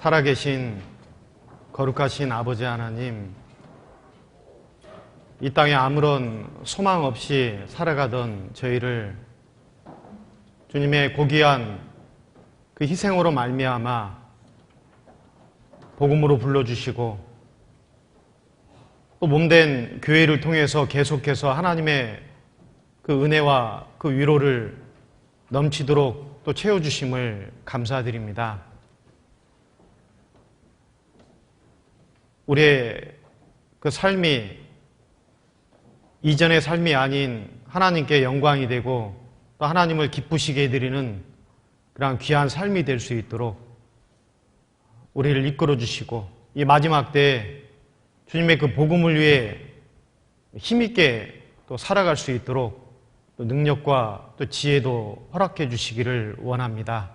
살아계신 거룩하신 아버지 하나님, 이 땅에 아무런 소망 없이 살아가던 저희를 주님의 고귀한 그 희생으로 말미암아 복음으로 불러주시고 또 몸된 교회를 통해서 계속해서 하나님의 그 은혜와 그 위로를 넘치도록 또 채워주심을 감사드립니다. 우리의 그 삶이 이전의 삶이 아닌 하나님께 영광이 되고 또 하나님을 기쁘시게 해드리는 그런 귀한 삶이 될 수 있도록 우리를 이끌어 주시고 이 마지막 때에 주님의 그 복음을 위해 힘있게 또 살아갈 수 있도록 또 능력과 또 지혜도 허락해 주시기를 원합니다.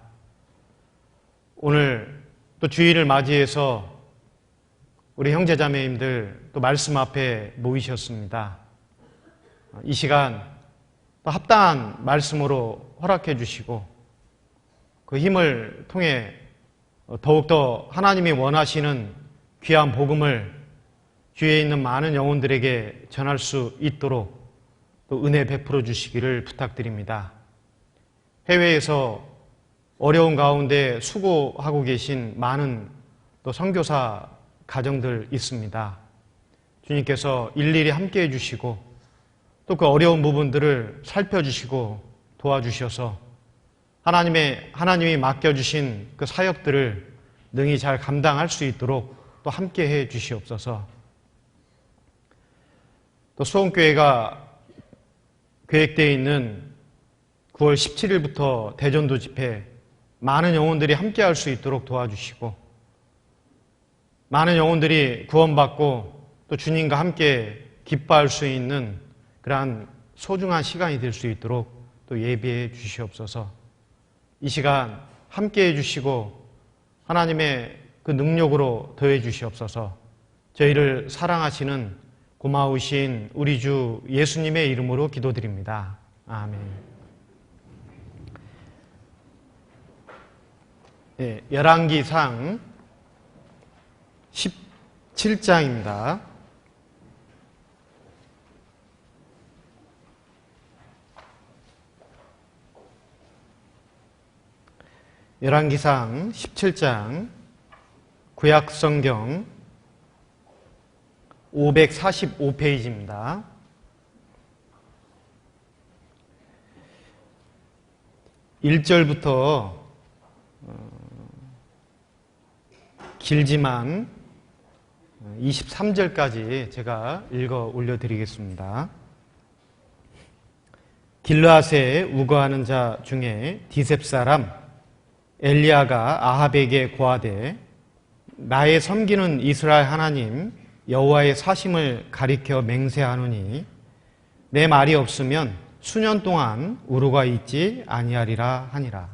오늘 또 주일을 맞이해서 우리 형제자매님들 또 말씀 앞에 모이셨습니다. 이 시간 또 합당한 말씀으로 허락해 주시고 그 힘을 통해 더욱더 하나님이 원하시는 귀한 복음을 주위에 있는 많은 영혼들에게 전할 수 있도록 또 은혜 베풀어 주시기를 부탁드립니다. 해외에서 어려운 가운데 수고하고 계신 많은 또 선교사 가정들 있습니다. 주님께서 일일이 함께 해주시고 또 그 어려운 부분들을 살펴주시고 도와주셔서 하나님이 맡겨주신 그 사역들을 능히 잘 감당할 수 있도록 또 함께 해 주시옵소서. 또 수원교회가 계획되어 있는 9월 17일부터 대전도 집회 많은 영혼들이 함께 할 수 있도록 도와주시고 많은 영혼들이 구원받고 또 주님과 함께 기뻐할 수 있는 그러한 소중한 시간이 될 수 있도록 또 예비해 주시옵소서. 이 시간 함께 해주시고 하나님의 그 능력으로 더해 주시옵소서. 저희를 사랑하시는 고마우신 우리 주 예수님의 이름으로 기도드립니다. 아멘. 네, 열왕기상 17장입니다. 열왕기상 17장 구약성경 545페이지입니다. (1절부터) 길지만 23절까지 제가 읽어 올려드리겠습니다. 길르앗에 우거하는 자 중에 디셉 사람 엘리야가 아합에게 고하되 나의 섬기는 이스라엘 하나님 여호와의 사심을 가리켜 맹세하노니 내 말이 없으면 수년 동안 우루가 있지 아니하리라 하니라.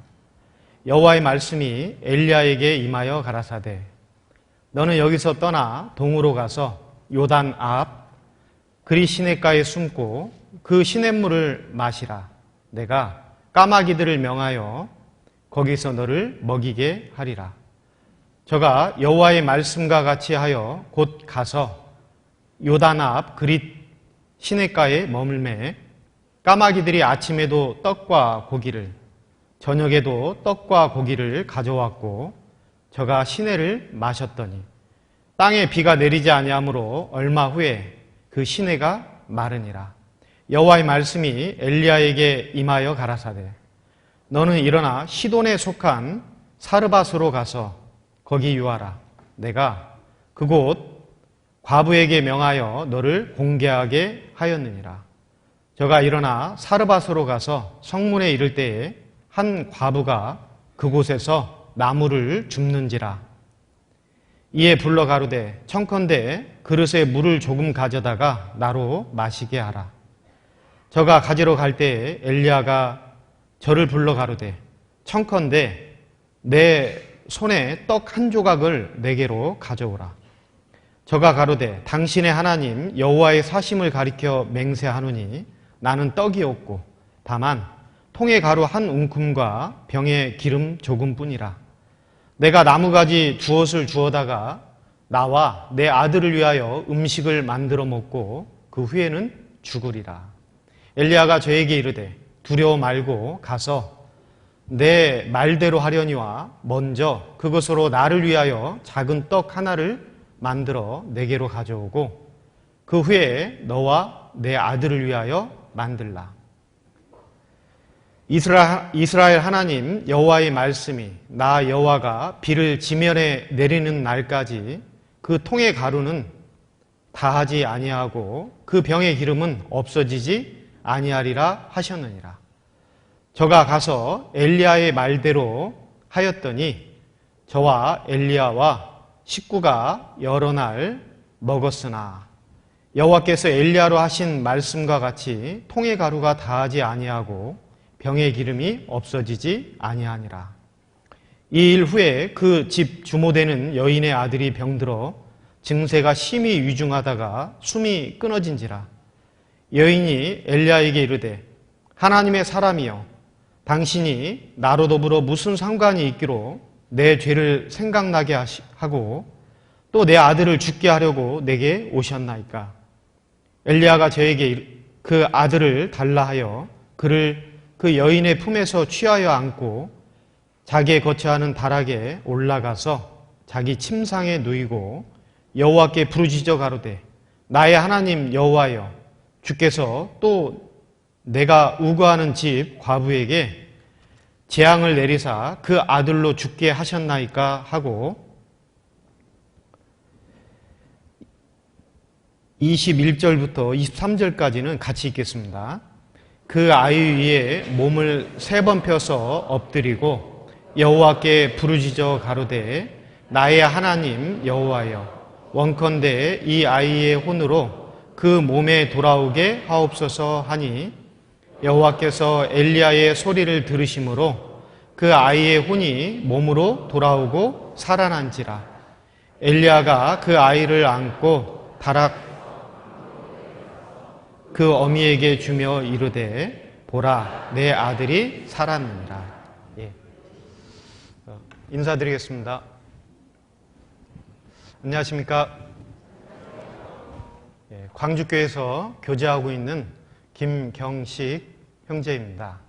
여호와의 말씀이 엘리야에게 임하여 가라사대 너는 여기서 떠나 동으로 가서 요단 앞 그리 시냇가에 숨고 그 시냇물을 마시라. 내가 까마귀들을 명하여 거기서 너를 먹이게 하리라. 저가 여호와의 말씀과 같이 하여 곧 가서 요단 앞 그릿 시냇가에 머물매 까마귀들이 아침에도 떡과 고기를 저녁에도 떡과 고기를 가져왔고 저가 시내를 마셨더니 땅에 비가 내리지 아니하므로 얼마 후에 그 시내가 마르니라. 여호와의 말씀이 엘리야에게 임하여 가라사대 너는 일어나 시돈에 속한 사르밧으로 가서 거기 유하라. 내가 그곳 과부에게 명하여 너를 공개하게 하였느니라. 저가 일어나 사르밧으로 가서 성문에 이를 때에 한 과부가 그곳에서 나무를 줍는지라. 이에 불러 가로되 청컨대 그릇에 물을 조금 가져다가 나로 마시게 하라. 저가 가지러 갈 때에 엘리야가 저를 불러 가로되 청컨대 내 손에 떡 한 조각을 내게로 가져오라. 저가 가로되 당신의 하나님 여호와의 사심을 가리켜 맹세하노니 나는 떡이 없고 다만 통에 가루 한 움큼과 병에 기름 조금뿐이라. 내가 나무가지 두엇을 주어다가 나와 내 아들을 위하여 음식을 만들어 먹고 그 후에는 죽으리라. 엘리야가 저에게 이르되 두려워 말고 가서 내 말대로 하려니와 먼저 그것으로 나를 위하여 작은 떡 하나를 만들어 내게로 가져오고 그 후에 너와 내 아들을 위하여 만들라. 이스라엘 하나님 여호와의 말씀이 나 여호와가 비를 지면에 내리는 날까지 그 통의 가루는 다하지 아니하고 그 병의 기름은 없어지지 아니하리라 하셨느니라. 저가 가서 엘리야의 말대로 하였더니 저와 엘리야와 식구가 여러 날 먹었으나 여호와께서 엘리야로 하신 말씀과 같이 통의 가루가 다하지 아니하고 병의 기름이 없어지지 아니하니라. 이 일 후에 그 집 주모되는 여인의 아들이 병들어 증세가 심히 위중하다가 숨이 끊어진지라. 여인이 엘리야에게 이르되 하나님의 사람이여 당신이 나로 더불어 무슨 상관이 있기로 내 죄를 생각나게 하고 또 내 아들을 죽게 하려고 내게 오셨나이까. 엘리야가 저에게 그 아들을 달라 하여 그를 그 여인의 품에서 취하여 안고 자기의 거처하는 다락에 올라가서 자기 침상에 누이고 여호와께 부르짖어 가로되 나의 하나님 여호와여 주께서 또 내가 우거하는 집 과부에게 재앙을 내리사 그 아들로 죽게 하셨나이까 하고 21절부터 23절까지는 같이 읽겠습니다. 그 아이 위에 몸을 3번 펴서 엎드리고 여호와께 부르짖어 가로되 나의 하나님 여호와여 원컨대 이 아이의 혼으로 그 몸에 돌아오게 하옵소서 하니 여호와께서 엘리야의 소리를 들으심으로 그 아이의 혼이 몸으로 돌아오고 살아난지라. 엘리야가 그 아이를 안고 다락 그 어미에게 주며 이르되 보라 내 아들이 살았느니라. 예. 인사드리겠습니다. 안녕하십니까? 예, 광주교회에서 교제하고 있는 김경식 형제입니다.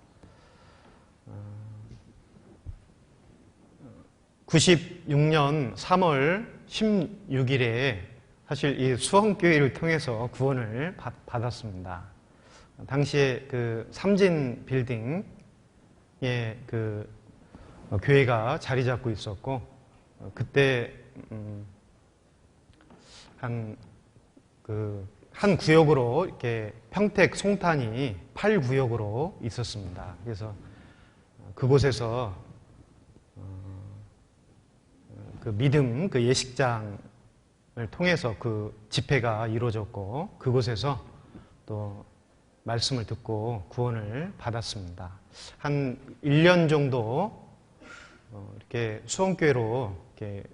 96년 3월 16일에 사실 이 수원교회를 통해서 구원을 받았습니다. 당시에 그 삼진 빌딩에 그 교회가 자리 잡고 있었고, 그때 한 구역으로 이렇게 평택 송탄이 8구역으로 있었습니다. 그래서 그곳에서 그 믿음 그 예식장을 통해서 그 집회가 이루어졌고 그곳에서 또 말씀을 듣고 구원을 받았습니다. 한 1년 정도 이렇게 수원교회로 이렇게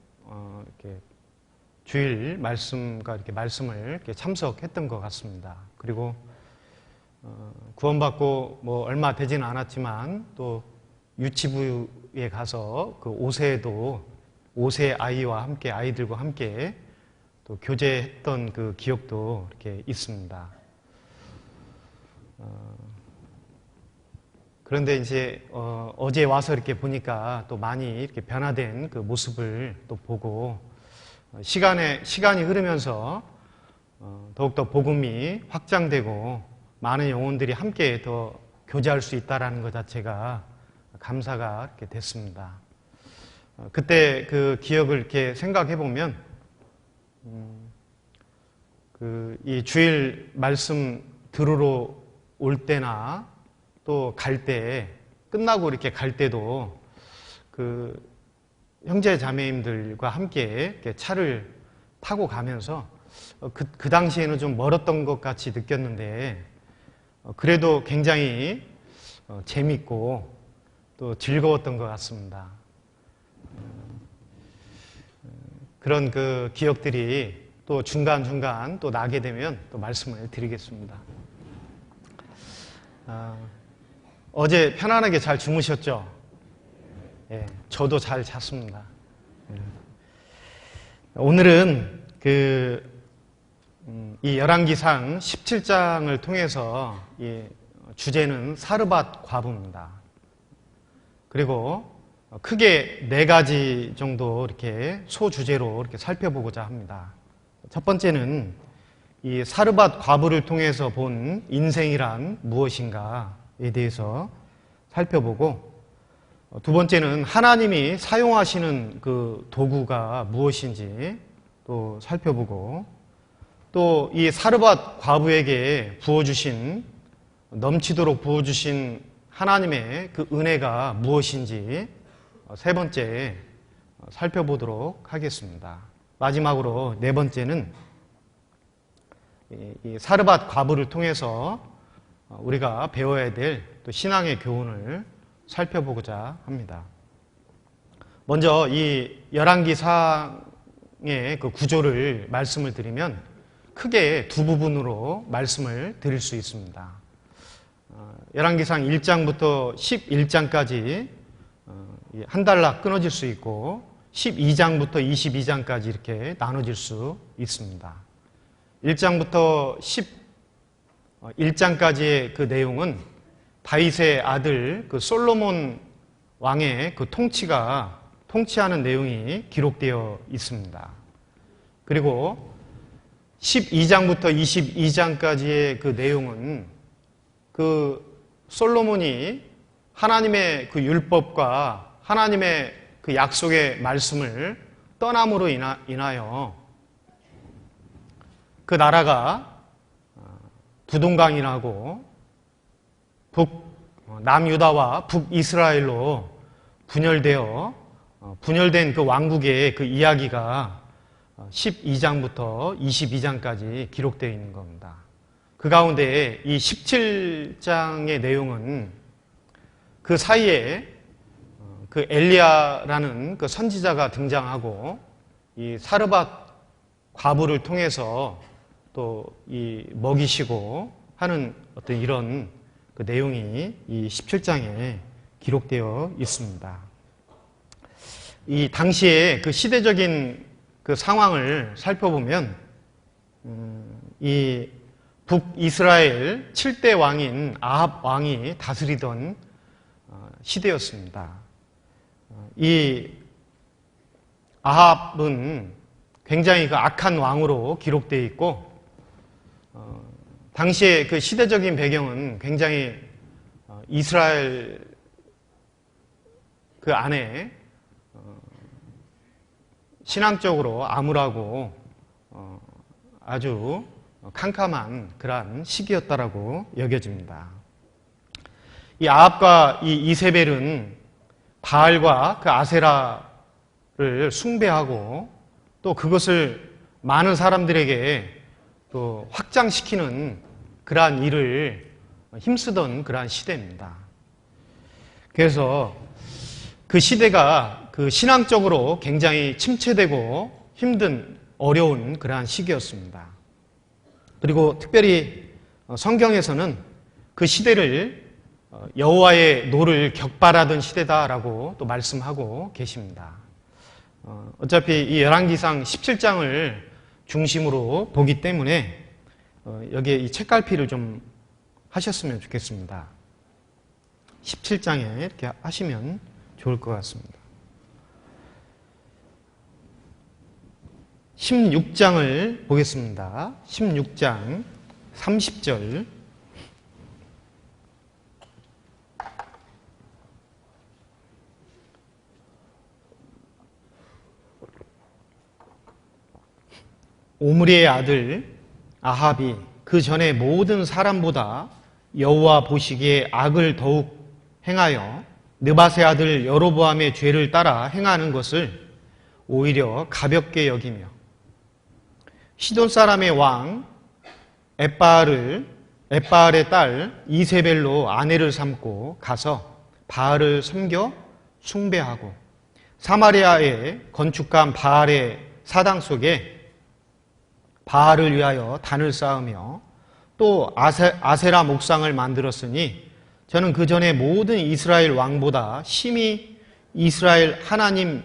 주일 말씀과 이렇게 말씀을 이렇게 참석했던 것 같습니다. 그리고 구원받고 뭐 얼마 되지는 않았지만 또 유치부에 가서 그 5세 아이와 함께 아이들과 함께 또 교제했던 그 기억도 이렇게 있습니다. 그런데 이제 어제 와서 이렇게 보니까 또 많이 이렇게 변화된 그 모습을 또 보고 시간이 흐르면서 더욱더 복음이 확장되고 많은 영혼들이 함께 더 교제할 수 있다라는 것 자체가 감사가 이렇게 됐습니다. 그때 그 기억을 이렇게 생각해 보면 이 주일 말씀 들으러 올 때나 또 갈 때 끝나고 이렇게 갈 때도 그 형제 자매님들과 함께 이렇게 차를 타고 가면서 그 당시에는 좀 멀었던 것 같이 느꼈는데 그래도 굉장히 재밌고 또 즐거웠던 것 같습니다. 그런 그 기억들이 또 중간중간 또 나게 되면 또 말씀을 드리겠습니다. 어제 편안하게 잘 주무셨죠? 예, 저도 잘 잤습니다. 오늘은 이 열왕기상 17장을 통해서 이 주제는 사르밧 과부입니다. 그리고 크게 4가지 정도 이렇게 소주제로 이렇게 살펴보고자 합니다. 첫 번째는 이 사르밧 과부를 통해서 본 인생이란 무엇인가에 대해서 살펴보고, 두 번째는 하나님이 사용하시는 그 도구가 무엇인지 또 살펴보고, 또 이 사르밧 과부에게 부어주신, 넘치도록 부어주신 하나님의 그 은혜가 무엇인지 세 번째 살펴보도록 하겠습니다. 마지막으로 4번째는 이 사르밧 과부를 통해서 우리가 배워야 될 또 신앙의 교훈을 살펴보고자 합니다. 먼저 이 열왕기상의 그 구조를 말씀을 드리면 크게 2부분으로 말씀을 드릴 수 있습니다. 열왕기상 1장부터 11장까지 한 달락 끊어질 수 있고 12장부터 22장까지 이렇게 나눠질 수 있습니다. 1장부터 11장까지의 그 내용은 다윗의 아들 그 솔로몬 왕의 그 통치하는 내용이 기록되어 있습니다. 그리고 12장부터 22장까지의 그 내용은 그 솔로몬이 하나님의 그 율법과 하나님의 그 약속의 말씀을 떠남으로 인하여 그 나라가 두동강이라고 남유다와 북이스라엘로 분열된 그 왕국의 그 이야기가 12장부터 22장까지 기록되어 있는 겁니다. 그 가운데 이 17장의 내용은 그 사이에 그 엘리야라는 그 선지자가 등장하고 이 사르밧 과부를 통해서 또 이 먹이시고 하는 어떤 이런 그 내용이 이 17장에 기록되어 있습니다. 이 당시에 그 시대적인 그 상황을 살펴보면 이 북이스라엘 7대 왕인 아합 왕이 다스리던 시대였습니다. 이 아합은 굉장히 그 악한 왕으로 기록되어 있고, 당시에 그 시대적인 배경은 굉장히 이스라엘 그 안에 신앙적으로 암울하고 아주 캄캄한 그러한 시기였다라고 여겨집니다. 이 아합과 이 이세벨은 바알과 그 아세라를 숭배하고 또 그것을 많은 사람들에게 또 확장시키는 그러한 일을 힘쓰던 그러한 시대입니다. 그래서 그 시대가 그 신앙적으로 굉장히 침체되고 힘든 어려운 그러한 시기였습니다. 그리고 특별히 성경에서는 그 시대를 여호와의 노를 격발하던 시대다라고 또 말씀하고 계십니다. 어차피 이 열왕기상 17장을 중심으로 보기 때문에 여기에 이 책갈피를 좀 하셨으면 좋겠습니다. 17장에 이렇게 하시면 좋을 것 같습니다. 16장을 보겠습니다. 16장 30절. 오므리의 아들 아합이 그 전에 모든 사람보다 여호와 보시기에 악을 더욱 행하여 느밧의 아들 여로보암의 죄를 따라 행하는 것을 오히려 가볍게 여기며 시돈 사람의 왕 엣바알의 딸 이세벨로 아내를 삼고 가서 바알을 섬겨 숭배하고 사마리아에 건축한 바알의 사당 속에 바알을 위하여 단을 쌓으며 또 아세라 목상을 만들었으니 저는 그 전에 모든 이스라엘 왕보다 심히 이스라엘 하나님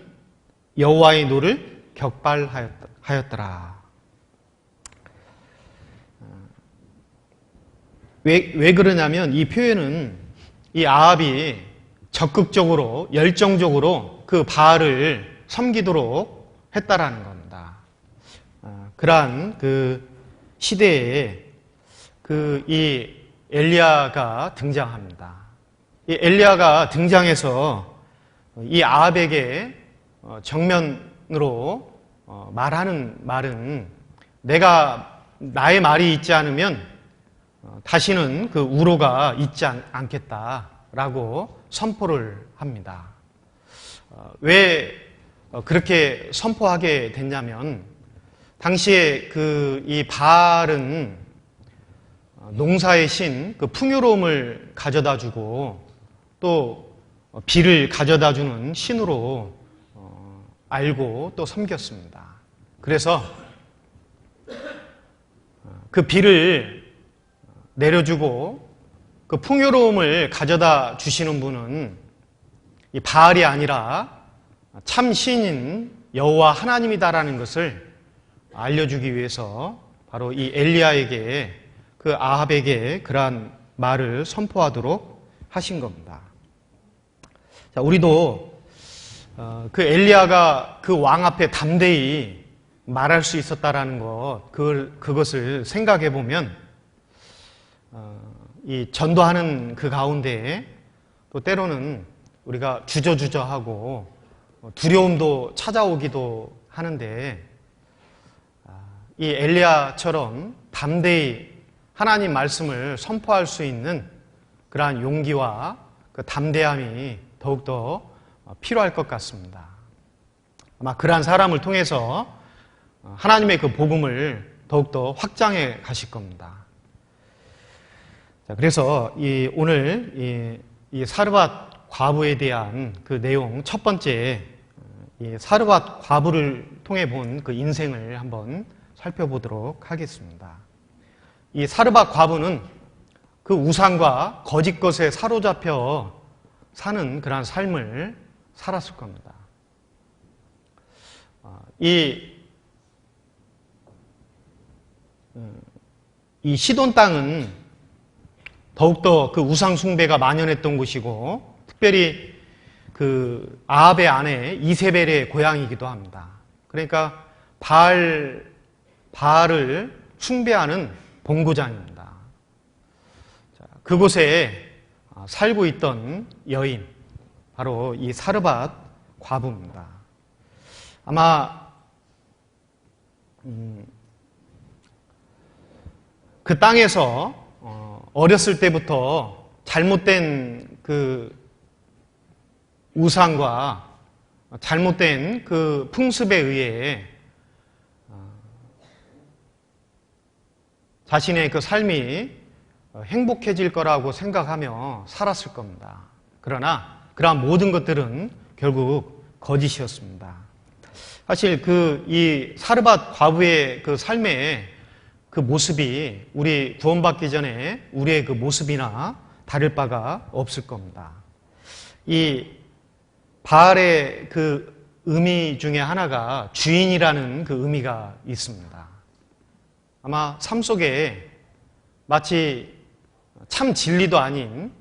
여호와의 노를 격발하였더라. 왜 그러냐면 이 표현은 이 아합이 적극적으로 열정적으로 그 바알을 섬기도록 했다라는 겁니다. 그러한 그 시대에 이 엘리야가 등장합니다. 이 엘리야가 등장해서 이 아합에게 정면으로 말하는 말은 나의 말이 있지 않으면 다시는 그 우로가 있지 않겠다라고 선포를 합니다. 왜 그렇게 선포하게 됐냐면 당시에 이 바알은 농사의 신 그 풍요로움을 가져다 주고 또 비를 가져다 주는 신으로 알고 또 섬겼습니다. 그래서 그 비를 내려주고 그 풍요로움을 가져다 주시는 분은 이 바알이 아니라 참 신인 여호와 하나님이다라는 것을 알려주기 위해서 바로 이 엘리야에게 그 아합에게 그러한 말을 선포하도록 하신 겁니다. 자, 우리도 그 엘리야가 그 왕 앞에 담대히 말할 수 있었다라는 그것을 생각해 보면 이 전도하는 그 가운데 또 때로는 우리가 주저주저하고 두려움도 찾아오기도 하는데 이 엘리야처럼 담대히 하나님 말씀을 선포할 수 있는 그러한 용기와 그 담대함이 더욱더 필요할 것 같습니다. 아마 그러한 사람을 통해서 하나님의 그 복음을 더욱더 확장해 가실 겁니다. 자, 그래서 오늘 이 사르밧 과부에 대한 그 내용 첫 번째 이 사르밧 과부를 통해 본 그 인생을 한번 살펴보도록 하겠습니다. 이 사르밧 과부는 그 우상과 거짓 것에 사로잡혀 사는 그러한 삶을 살았을 겁니다. 이 시돈 땅은 더욱더 그 우상 숭배가 만연했던 곳이고 특별히 그 아합의 아내 이세벨의 고향이기도 합니다. 그러니까 바알을 숭배하는 본고장입니다. 그곳에 살고 있던 여인, 바로 이 사르밧 과부입니다. 아마 그 땅에서 어렸을 때부터 잘못된 그 우상과 잘못된 그 풍습에 의해 자신의 그 삶이 행복해질 거라고 생각하며 살았을 겁니다. 그러나 그러한 모든 것들은 결국 거짓이었습니다. 사실 이 사르밧 과부의 그 삶의 그 모습이 우리 구원받기 전에 우리의 그 모습이나 다를 바가 없을 겁니다. 이 바알의 그 의미 중에 하나가 주인이라는 그 의미가 있습니다. 아마 삶 속에 마치 참 진리도 아닌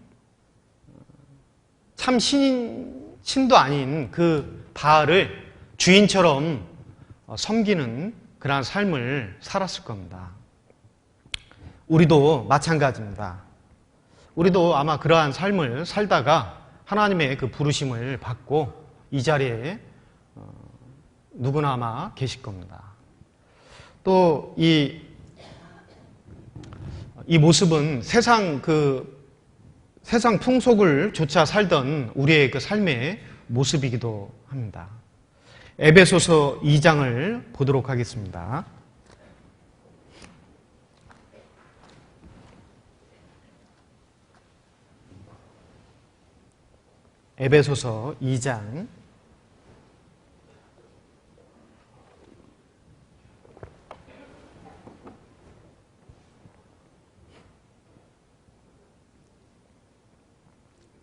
참 신도 아닌 그 바알을 주인처럼 섬기는 그러한 삶을 살았을 겁니다. 우리도 마찬가지입니다. 우리도 아마 그러한 삶을 살다가 하나님의 그 부르심을 받고 이 자리에 누구나 아마 계실 겁니다. 또 이 모습은 세상 풍속을 조차 살던 우리의 그 삶의 모습이기도 합니다. 에베소서 2장을 보도록 하겠습니다. 에베소서 2장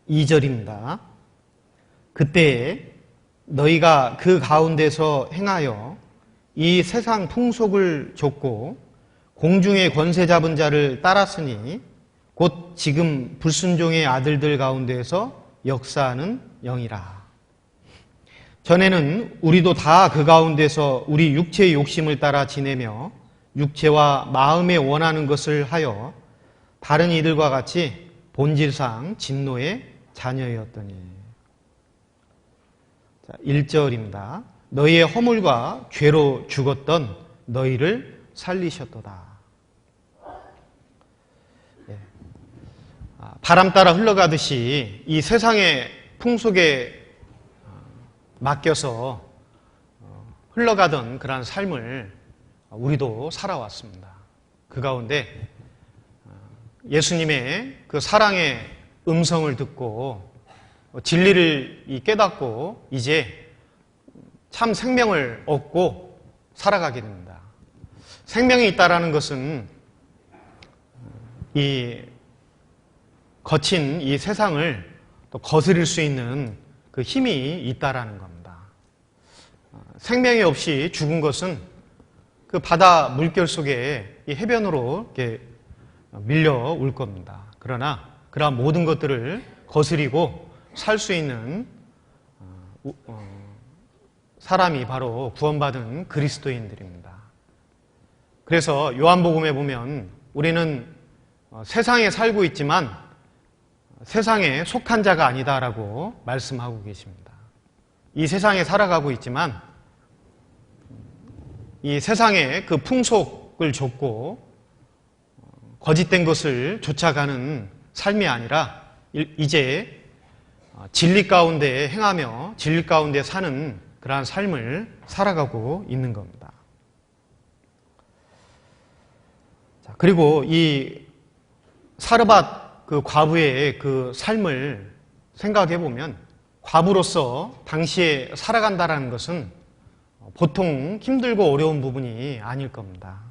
2절입니다. 그때에 너희가 그 가운데서 행하여 이 세상 풍속을 좇고 공중의 권세 잡은 자를 따랐으니 곧 지금 불순종의 아들들 가운데서 역사하는 영이라. 전에는 우리도 다 그 가운데서 우리 육체의 욕심을 따라 지내며 육체와 마음에 원하는 것을 하여 다른 이들과 같이 본질상 진노의 자녀였더니. 1절입니다. 너희의 허물과 죄로 죽었던 너희를 살리셨도다. 바람 따라 흘러가듯이 이 세상의 풍속에 맡겨서 흘러가던 그러한 삶을 우리도 살아왔습니다. 그 가운데 예수님의 그 사랑의 음성을 듣고 진리를 깨닫고 이제 참 생명을 얻고 살아가게 됩니다. 생명이 있다라는 것은 이 거친 이 세상을 또 거스릴 수 있는 그 힘이 있다라는 겁니다. 생명이 없이 죽은 것은 그 바다 물결 속에 이 해변으로 이렇게 밀려올 겁니다. 그러나 그러한 모든 것들을 거스리고 살 수 있는 사람이 바로 구원받은 그리스도인들입니다. 그래서 요한복음에 보면 우리는 세상에 살고 있지만 세상에 속한 자가 아니다라고 말씀하고 계십니다. 이 세상에 살아가고 있지만 이 세상의 그 풍속을 좇고 거짓된 것을 쫓아가는 삶이 아니라 이제 진리 가운데 행하며 진리 가운데 사는 그러한 삶을 살아가고 있는 겁니다. 자, 그리고 이 사르밧 그 과부의 그 삶을 생각해 보면 과부로서 당시에 살아간다라는 것은 보통 힘들고 어려운 부분이 아닐 겁니다.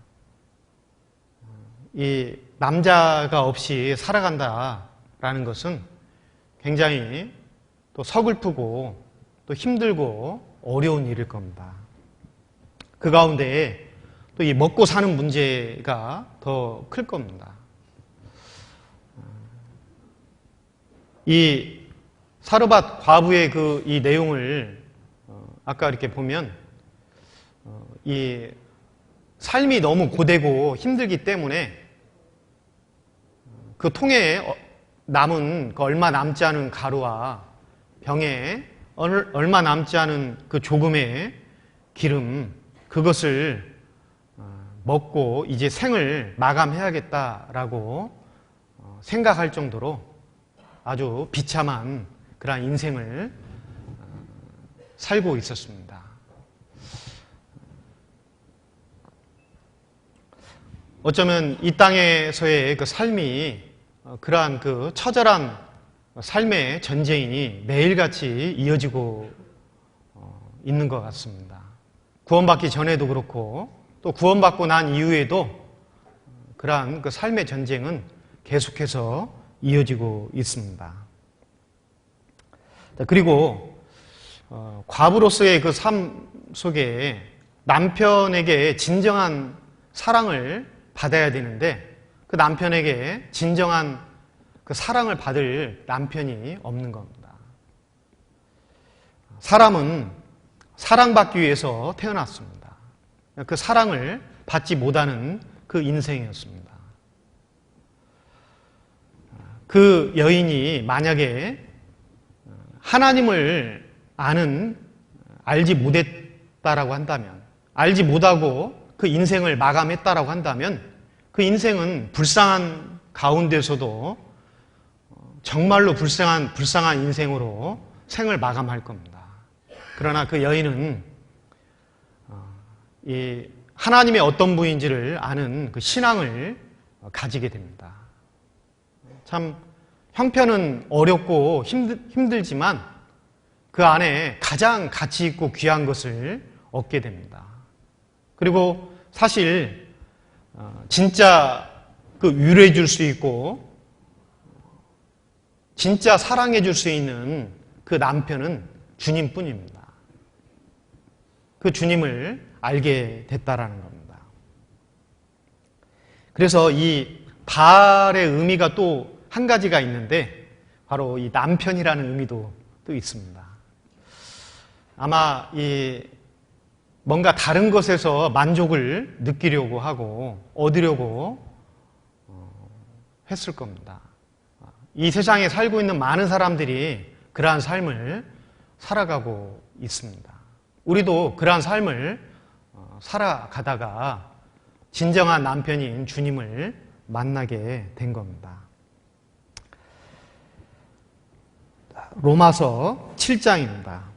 이 남자가 없이 살아간다라는 것은 굉장히 또 서글프고 또 힘들고 어려운 일일 겁니다. 그 가운데 또 이 먹고 사는 문제가 더 클 겁니다. 이 사르밧 과부의 그 이 내용을 아까 이렇게 보면 이 삶이 너무 고되고 힘들기 때문에 그 통에 남은 그 얼마 남지 않은 가루와 병에 얼마 남지 않은 그 조금의 기름, 그것을 먹고 이제 생을 마감해야겠다라고 생각할 정도로 아주 비참한 그러한 인생을 살고 있었습니다. 어쩌면 이 땅에서의 그 삶이 그러한 그 처절한 삶의 전쟁이 매일같이 이어지고 있는 것 같습니다. 구원받기 전에도 그렇고 또 구원받고 난 이후에도 그러한 그 삶의 전쟁은 계속해서 이어지고 있습니다. 그리고 과부로서의 그 삶 속에 남편에게 진정한 사랑을 받아야 되는데 그 남편에게 진정한 그 사랑을 받을 남편이 없는 겁니다. 사람은 사랑받기 위해서 태어났습니다. 그 사랑을 받지 못하는 그 인생이었습니다. 그 여인이 만약에 하나님을 알지 못했다라고 한다면, 알지 못하고 그 인생을 마감했다라고 한다면 그 인생은 불쌍한 가운데서도 정말로 불쌍한 인생으로 생을 마감할 겁니다. 그러나 그 여인은 이 하나님의 어떤 분인지를 아는 그 신앙을 가지게 됩니다. 참 형편은 어렵고 힘들지만 그 안에 가장 가치 있고 귀한 것을 얻게 됩니다. 그리고 사실 진짜 그 위로해 줄 수 있고 진짜 사랑해 줄 수 있는 그 남편은 주님뿐입니다. 그 주님을 알게 됐다라는 겁니다. 그래서 이 발의 의미가 또 한 가지가 있는데 바로 이 남편이라는 의미도 또 있습니다. 아마 이 뭔가 다른 것에서 만족을 느끼려고 하고 얻으려고 했을 겁니다. 이 세상에 살고 있는 많은 사람들이 그러한 삶을 살아가고 있습니다. 우리도 그러한 삶을 살아가다가 진정한 남편인 주님을 만나게 된 겁니다. 로마서 7장입니다.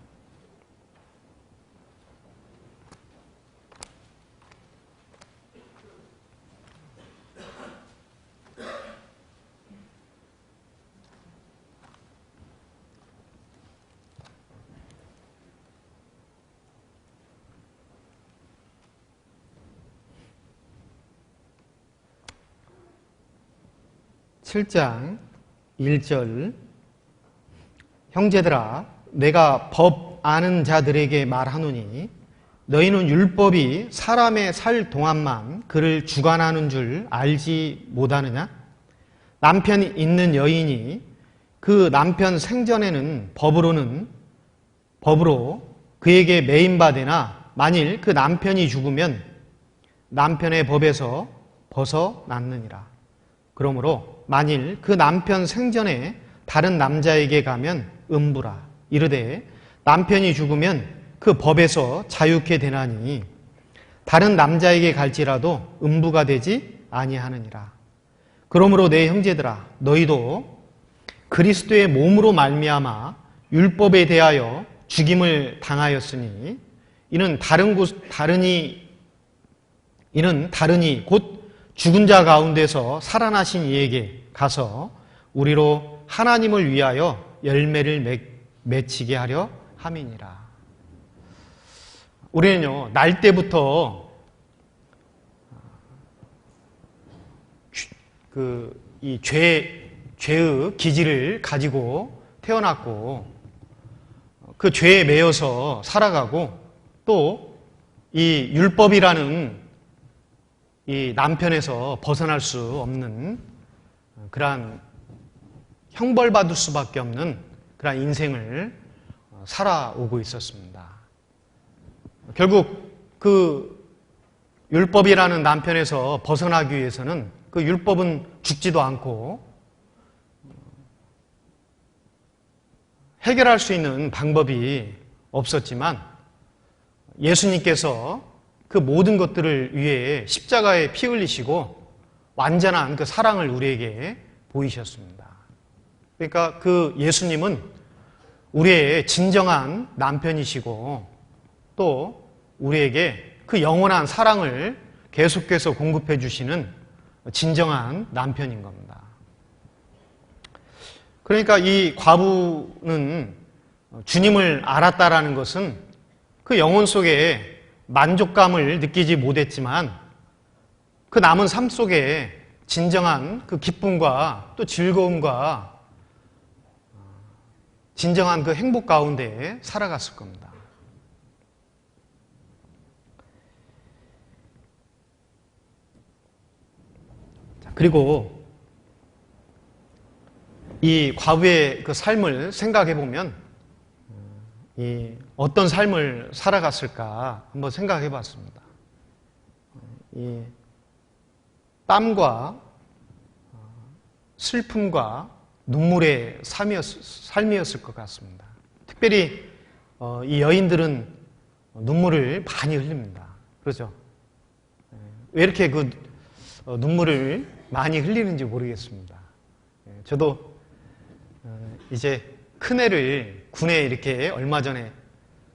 (7장) 1절 형제들아 내가 법 아는 자들에게 말하노니 너희는 율법이 사람의 살 동안만 그를 주관하는 줄 알지 못하느냐? 남편이 있는 여인이 그 남편 생전에는 법으로 그에게 매인받으나 만일 그 남편이 죽으면 남편의 법에서 벗어났느니라. 그러므로 만일 그 남편 생전에 다른 남자에게 가면 음부라. 이르되 남편이 죽으면 그 법에서 자유케 되나니 다른 남자에게 갈지라도 음부가 되지 아니하느니라. 그러므로 내 형제들아 너희도 그리스도의 몸으로 말미암아 율법에 대하여 죽임을 당하였으니 이는 다르니 곧 죽은 자 가운데서 살아나신 이에게 가서 우리로 하나님을 위하여 열매를 맺히게 하려 함이니라. 우리는요, 날 때부터 이 죄의 기질을 가지고 태어났고 그 죄에 매여서 살아가고 또 이 율법이라는 이 남편에서 벗어날 수 없는 그러한 형벌받을 수밖에 없는 그러한 인생을 살아오고 있었습니다. 결국 그 율법이라는 남편에서 벗어나기 위해서는 그 율법은 죽지도 않고 해결할 수 있는 방법이 없었지만 예수님께서 그 모든 것들을 위해 십자가에 피 흘리시고 완전한 그 사랑을 우리에게 보이셨습니다. 그러니까 그 예수님은 우리의 진정한 남편이시고 또 우리에게 그 영원한 사랑을 계속해서 공급해 주시는 진정한 남편인 겁니다. 그러니까 이 과부는 주님을 알았다라는 것은 그 영혼 속에 만족감을 느끼지 못했지만 그 남은 삶 속에 진정한 그 기쁨과 또 즐거움과 진정한 그 행복 가운데 살아갔을 겁니다. 그리고 이 과부의 그 삶을 생각해 보면 이 어떤 삶을 살아갔을까 한번 생각해 봤습니다. 이 땀과 슬픔과 눈물의 삶이었을 것 같습니다. 특별히 이 여인들은 눈물을 많이 흘립니다. 그렇죠? 왜 이렇게 그 눈물을 많이 흘리는지 모르겠습니다. 저도 이제 큰애를 군에 이렇게 얼마 전에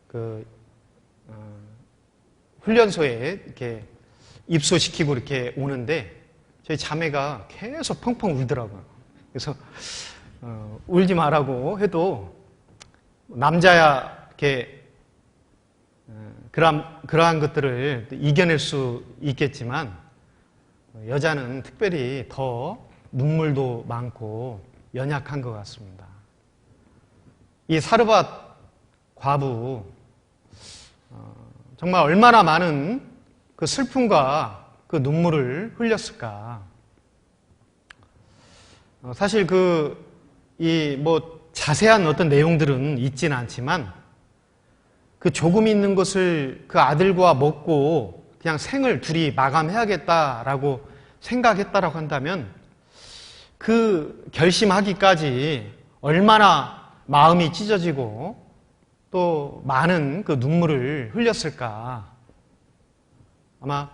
그 훈련소에 이렇게 입소시키고 이렇게 오는데 저희 자매가 계속 펑펑 울더라고요. 그래서 울지 말라고 해도 남자야 이렇게 그러한 것들을 이겨낼 수 있겠지만 여자는 특별히 더 눈물도 많고 연약한 것 같습니다. 이 사르밧 과부 정말 얼마나 많은 그 슬픔과 그 눈물을 흘렸을까. 사실 자세한 어떤 내용들은 있지는 않지만 그 조금 있는 것을 그 아들과 먹고 그냥 생을 둘이 마감해야겠다라고 생각했다라고 한다면 그 결심하기까지 얼마나 마음이 찢어지고 또 많은 그 눈물을 흘렸을까. 아마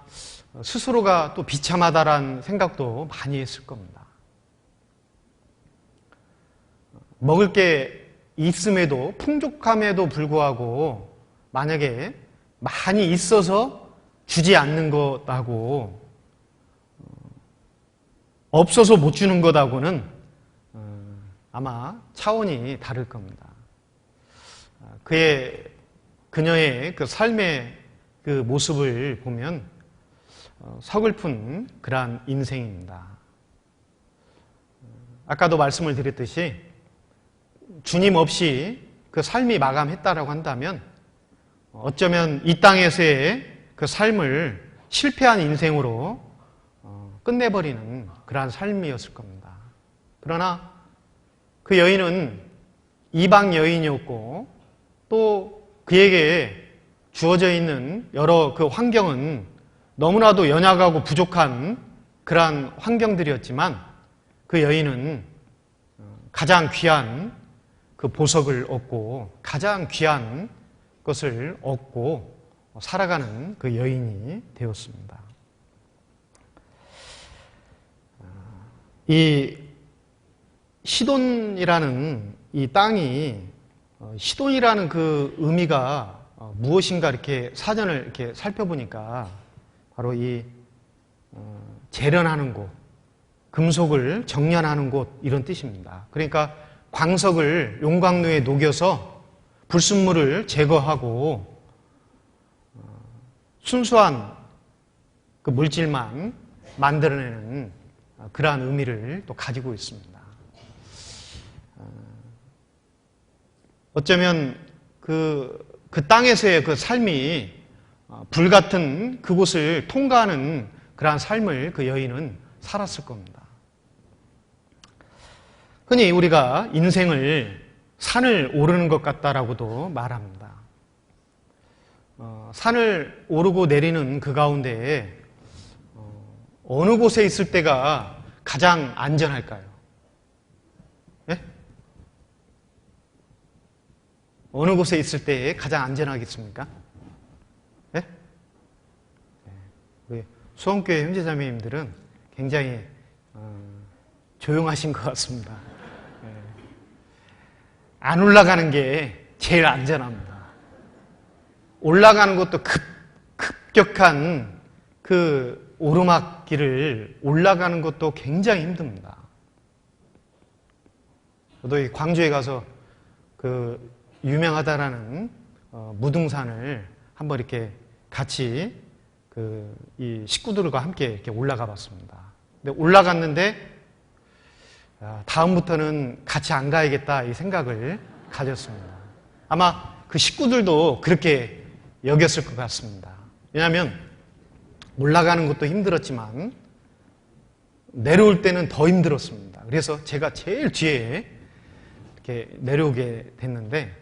스스로가 또 비참하다라는 생각도 많이 했을 겁니다. 먹을 게 있음에도 풍족함에도 불구하고 만약에 많이 있어서 주지 않는 것하고 없어서 못 주는 것하고는 아마 차원이 다를 겁니다. 그녀의 그 삶의 그 모습을 보면 서글픈 그러한 인생입니다. 아까도 말씀을 드렸듯이 주님 없이 그 삶이 마감했다라고 한다면 어쩌면 이 땅에서의 그 삶을 실패한 인생으로 끝내버리는 그러한 삶이었을 겁니다. 그러나 그 여인은 이방 여인이었고 또 그에게 주어져 있는 여러 그 환경은 너무나도 연약하고 부족한 그러한 환경들이었지만 그 여인은 가장 귀한 그 보석을 얻고 가장 귀한 것을 얻고 살아가는 그 여인이 되었습니다. 이 시돈이라는 이 땅이 시돈이라는 그 의미가 무엇인가 이렇게 사전을 이렇게 살펴보니까 바로 이 재련하는 곳, 금속을 정련하는 곳 이런 뜻입니다. 그러니까 광석을 용광로에 녹여서 불순물을 제거하고 순수한 그 물질만 만들어내는 그러한 의미를 또 가지고 있습니다. 어쩌면 그 땅에서의 그 삶이 불같은 그곳을 통과하는 그러한 삶을 그 여인은 살았을 겁니다. 흔히 우리가 인생을 산을 오르는 것 같다라고도 말합니다. 산을 오르고 내리는 그 가운데 어느 곳에 있을 때가 가장 안전할까요? 예? 어느 곳에 있을 때에 가장 안전하겠습니까? 예? 우리 수원교회 형제자매님들은 굉장히 조용하신 것 같습니다. 안 올라가는 게 제일 안전합니다. 올라가는 것도 급격한 그 오르막길을 올라가는 것도 굉장히 힘듭니다. 저도 이 광주에 가서 그 유명하다라는 무등산을 한번 이렇게 같이 이 식구들과 함께 이렇게 올라가 봤습니다. 근데 올라갔는데 다음부터는 같이 안 가야겠다 이 생각을 가졌습니다. 아마 그 식구들도 그렇게 여겼을 것 같습니다. 왜냐하면 올라가는 것도 힘들었지만 내려올 때는 더 힘들었습니다. 그래서 제가 제일 뒤에 이렇게 내려오게 됐는데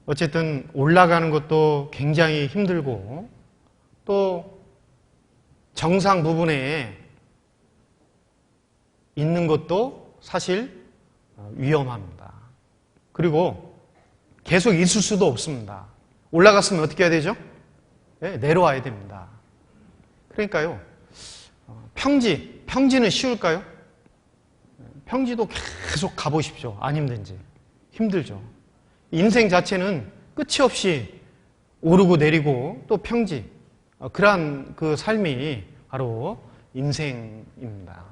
어쨌든 올라가는 것도 굉장히 힘들고 또 정상 부분에 있는 것도 사실 위험합니다. 그리고 계속 있을 수도 없습니다. 올라갔으면 어떻게 해야 되죠? 네, 내려와야 됩니다. 그러니까요, 평지는 쉬울까요? 평지도 계속 가보십시오. 안 힘든지. 힘들죠. 인생 자체는 끝이 없이 오르고 내리고 또 평지. 그러한 그 삶이 바로 인생입니다.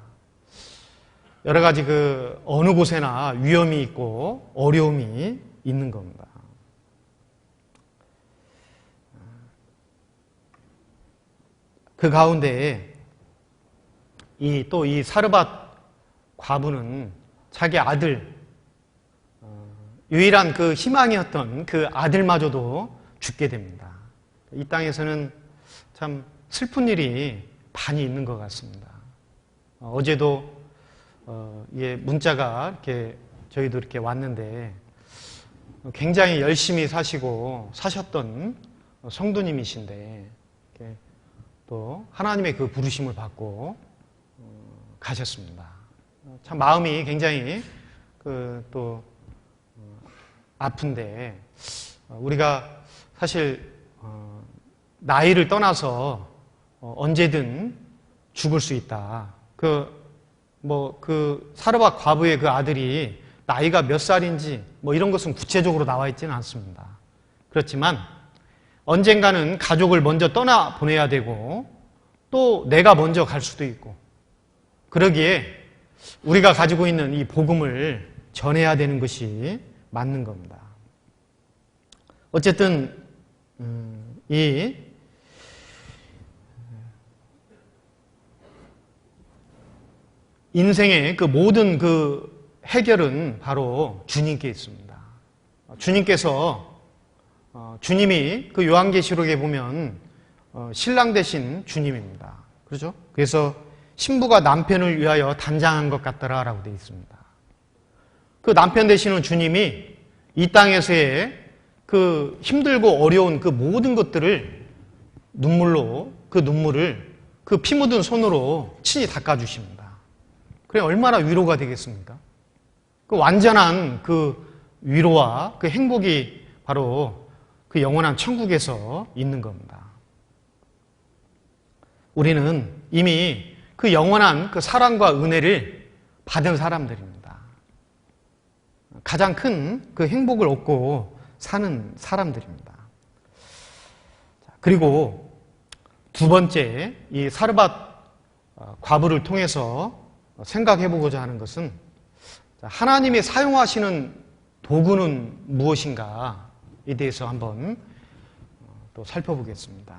여러 가지 그 어느 곳에나 위험이 있고 어려움이 있는 겁니다. 그 가운데 또 이 사르밧 과부는 자기 아들, 유일한 그 희망이었던 그 아들마저도 죽게 됩니다. 이 땅에서는 참 슬픈 일이 많이 있는 것 같습니다. 어제도 문자가 이렇게 저희도 이렇게 왔는데 굉장히 열심히 사셨던 성도님이신데 또 하나님의 그 부르심을 받고 가셨습니다. 참 마음이 굉장히 또 아픈데 우리가 사실 나이를 떠나서 언제든 죽을 수 있다. 사르밧 과부의 그 아들이 나이가 몇 살인지 이런 것은 구체적으로 나와 있지는 않습니다. 그렇지만 언젠가는 가족을 먼저 떠나 보내야 되고 또 내가 먼저 갈 수도 있고 그러기에 우리가 가지고 있는 이 복음을 전해야 되는 것이 맞는 겁니다. 어쨌든 이 인생의 그 모든 그 해결은 바로 주님께 있습니다. 주님이 그 요한계시록에 보면 신랑 되신 주님입니다. 그렇죠? 그래서 신부가 남편을 위하여 단장한 것 같더라라고 되어 있습니다. 그 남편 되시는 주님이 이 땅에서의 그 힘들고 어려운 그 모든 것들을 그 눈물을 그 피 묻은 손으로 친히 닦아주십니다. 그래 얼마나 위로가 되겠습니까? 그 완전한 그 위로와 그 행복이 바로 그 영원한 천국에서 있는 겁니다. 우리는 이미 그 영원한 그 사랑과 은혜를 받은 사람들입니다. 가장 큰 그 행복을 얻고 사는 사람들입니다. 그리고 두 번째, 이 사르밧 과부를 통해서 생각해 보고자 하는 것은 하나님이 사용하시는 도구는 무엇인가에 대해서 한번 또 살펴보겠습니다.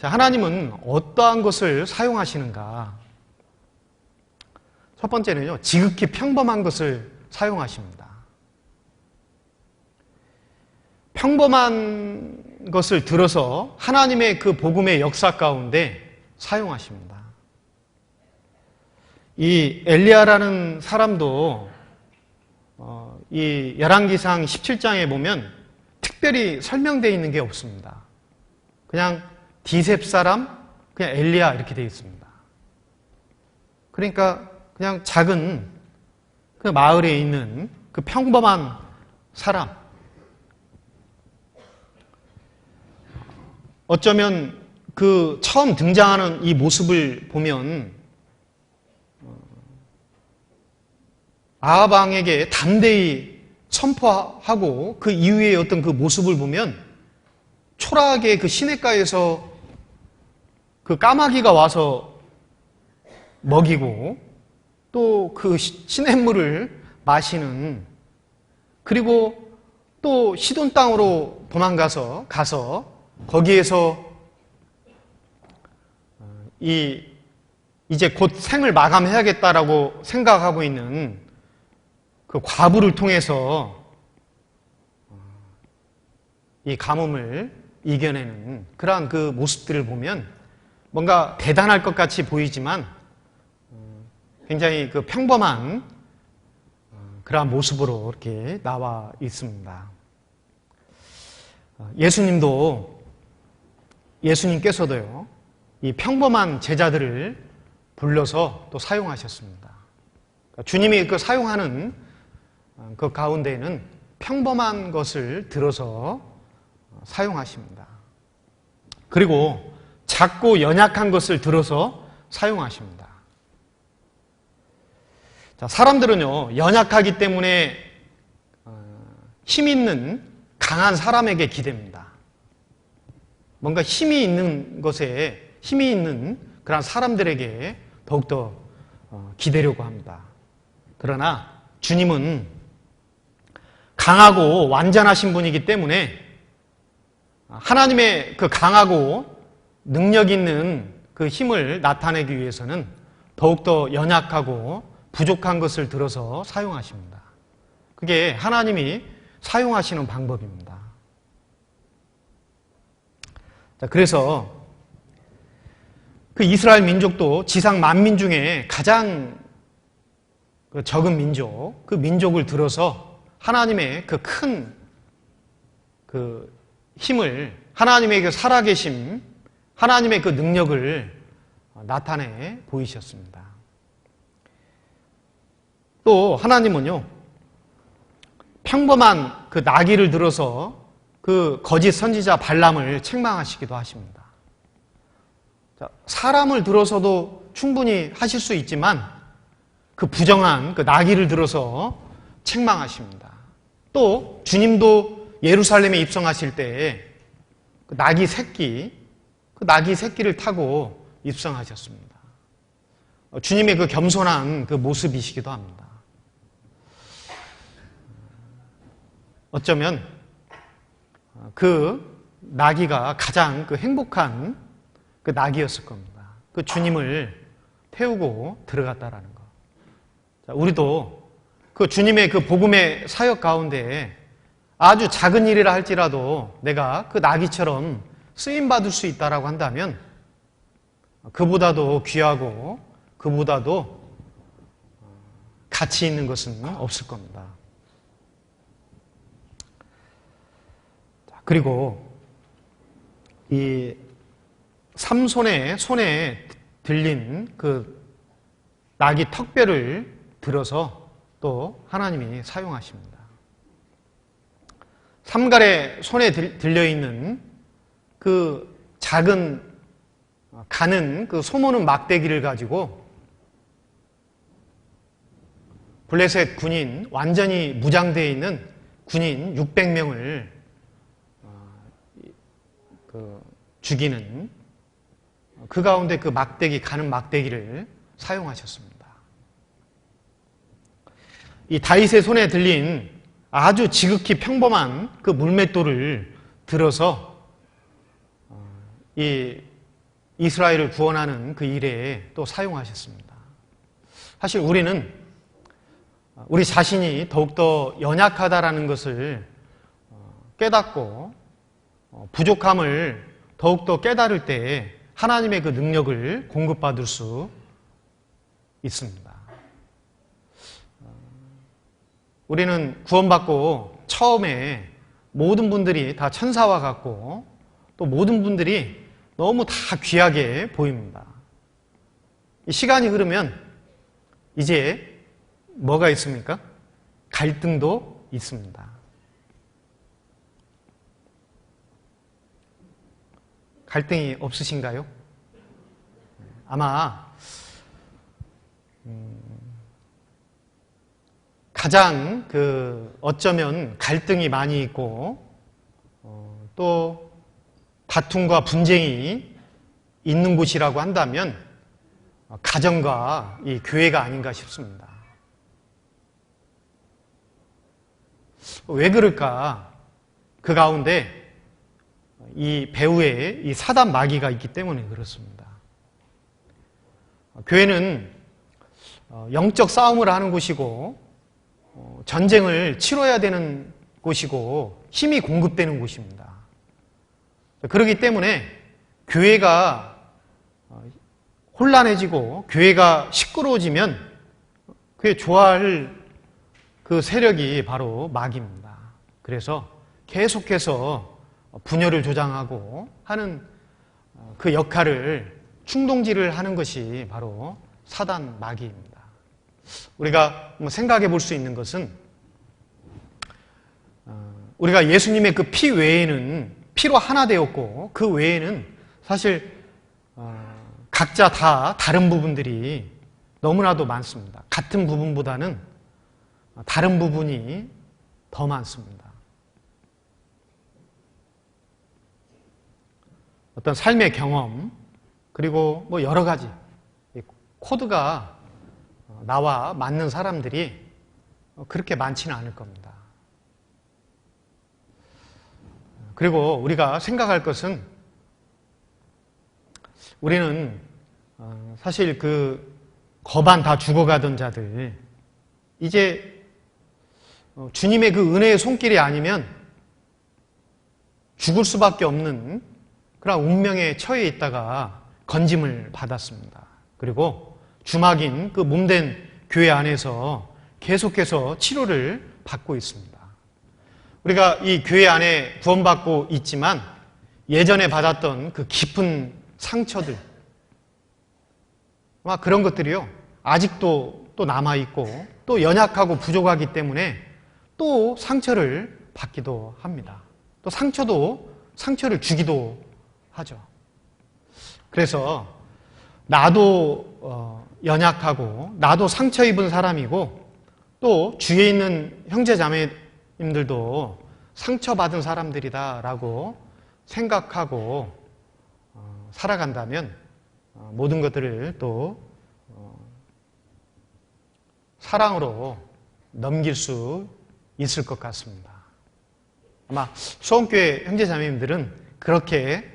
하나님은 어떠한 것을 사용하시는가? 첫 번째는요, 지극히 평범한 것을 사용하십니다. 평범한 것을 들어서 하나님의 그 복음의 역사 가운데 사용하십니다. 이 엘리야라는 사람도 이 열왕기상 17장에 보면 특별히 설명되어 있는 게 없습니다. 그냥 디셉 사람, 그냥 엘리야 이렇게 되어 있습니다. 그러니까 그냥 작은 그 마을에 있는 그 평범한 사람. 어쩌면 그 처음 등장하는 이 모습을 보면 아합 왕에게 담대히 선포하고 그 이후의 어떤 그 모습을 보면 초라하게 그 시냇가에서 그 까마귀가 와서 먹이고 또 그 시냇물을 마시는, 그리고 또 시돈 땅으로 도망가서 거기에서 이제 곧 생을 마감해야겠다라고 생각하고 있는 그 과부를 통해서 이 가뭄을 이겨내는 그러한 그 모습들을 보면 뭔가 대단할 것 같이 보이지만 굉장히 그 평범한 그러한 모습으로 이렇게 나와 있습니다. 예수님께서도요, 이 평범한 제자들을 불러서 또 사용하셨습니다. 주님이 그 사용하는 그 가운데에는 평범한 것을 들어서 사용하십니다. 그리고 작고 연약한 것을 들어서 사용하십니다. 사람들은요, 연약하기 때문에 힘 있는 강한 사람에게 기댑니다. 뭔가 힘이 있는 것에 힘이 있는 그런 사람들에게 더욱더 기대려고 합니다. 그러나 주님은 강하고 완전하신 분이기 때문에 하나님의 그 강하고 능력 있는 그 힘을 나타내기 위해서는 더욱더 연약하고 부족한 것을 들어서 사용하십니다. 그게 하나님이 사용하시는 방법입니다. 자, 그래서 그 이스라엘 민족도 지상 만민 중에 가장 적은 민족, 그 민족을 들어서 하나님의 그 큰 힘을, 하나님의 그 살아계심, 하나님의 그 능력을 나타내 보이셨습니다. 또 하나님은요, 평범한 그 나귀를 들어서 그 거짓 선지자 발람을 책망하시기도 하십니다. 자, 사람을 들어서도 충분히 하실 수 있지만 그 부정한 그 나귀를 들어서 책망하십니다. 또 주님도 예루살렘에 입성하실 때 그 나귀 새끼를 타고 입성하셨습니다. 주님의 그 겸손한 그 모습이시기도 합니다. 어쩌면 그 나귀가 가장 그 행복한 그 나귀였을 겁니다. 그 주님을 태우고 들어갔다라는 것. 자, 우리도 그 주님의 그 복음의 사역 가운데 아주 작은 일이라 할지라도 내가 그 나귀처럼 쓰임받을 수 있다라고 한다면 그보다도 귀하고 그보다도 가치 있는 것은 없을 겁니다. 그리고 이 삼손의 손에 들린 그 나귀 턱뼈를 들어서 또 하나님이 사용하십니다. 삼갈의 손에 들려있는 그 작은 가는 그 소모는 막대기를 가지고 블레셋 군인, 완전히 무장되어 있는 군인 600명을 죽이는 그 가운데 그 막대기, 가는 막대기를 사용하셨습니다. 이 다윗의 손에 들린 아주 지극히 평범한 그 물맷돌을 들어서 이 이스라엘을 구원하는 그 일에 또 사용하셨습니다. 사실 우리는 우리 자신이 더욱더 연약하다라는 것을 깨닫고 부족함을 더욱더 깨달을 때 하나님의 그 능력을 공급받을 수 있습니다. 우리는 구원받고 처음에 모든 분들이 다 천사와 같고 또 모든 분들이 너무 다 귀하게 보입니다. 시간이 흐르면 이제 뭐가 있습니까? 갈등도 있습니다. 갈등이 없으신가요? 아마 가장 어쩌면 갈등이 많이 있고 또 다툼과 분쟁이 있는 곳이라고 한다면 가정과 이 교회가 아닌가 싶습니다. 왜 그럴까? 그 가운데 이 배후에 이 사단 마귀가 있기 때문에 그렇습니다. 교회는 영적 싸움을 하는 곳이고 전쟁을 치러야 되는 곳이고 힘이 공급되는 곳입니다. 그렇기 때문에 교회가 혼란해지고 교회가 시끄러워지면 그게 좋아할 그 세력이 바로 마귀입니다. 그래서 계속해서 분열을 조장하고 하는 그 역할을 충동질을 하는 것이 바로 사단 마귀입니다. 우리가 생각해 볼 수 있는 것은 우리가 예수님의 그 피 외에는 피로 하나 되었고 그 외에는 사실 각자 다 다른 부분들이 너무나도 많습니다. 같은 부분보다는 다른 부분이 더 많습니다. 어떤 삶의 경험 그리고 여러 가지 코드가 나와 맞는 사람들이 그렇게 많지는 않을 겁니다. 그리고 우리가 생각할 것은 우리는 사실 그 거반 다 죽어가던 자들 이제 주님의 그 은혜의 손길이 아니면 죽을 수밖에 없는 그런 운명에 처해 있다가 건짐을 받았습니다. 그리고 주막인 그 몸된 교회 안에서 계속해서 치료를 받고 있습니다. 우리가 이 교회 안에 구원받고 있지만 예전에 받았던 그 깊은 상처들, 아마 그런 것들이요, 아직도 또 남아있고 또 연약하고 부족하기 때문에 또 상처를 받기도 합니다. 또 상처를 주기도 하죠. 그래서 나도 연약하고 나도 상처 입은 사람이고 또 주위에 있는 형제 자매님들도 상처받은 사람들이다라고 생각하고 살아간다면 모든 것들을 또 사랑으로 넘길 수 있을 것 같습니다. 아마 수원교회 형제 자매님들은 그렇게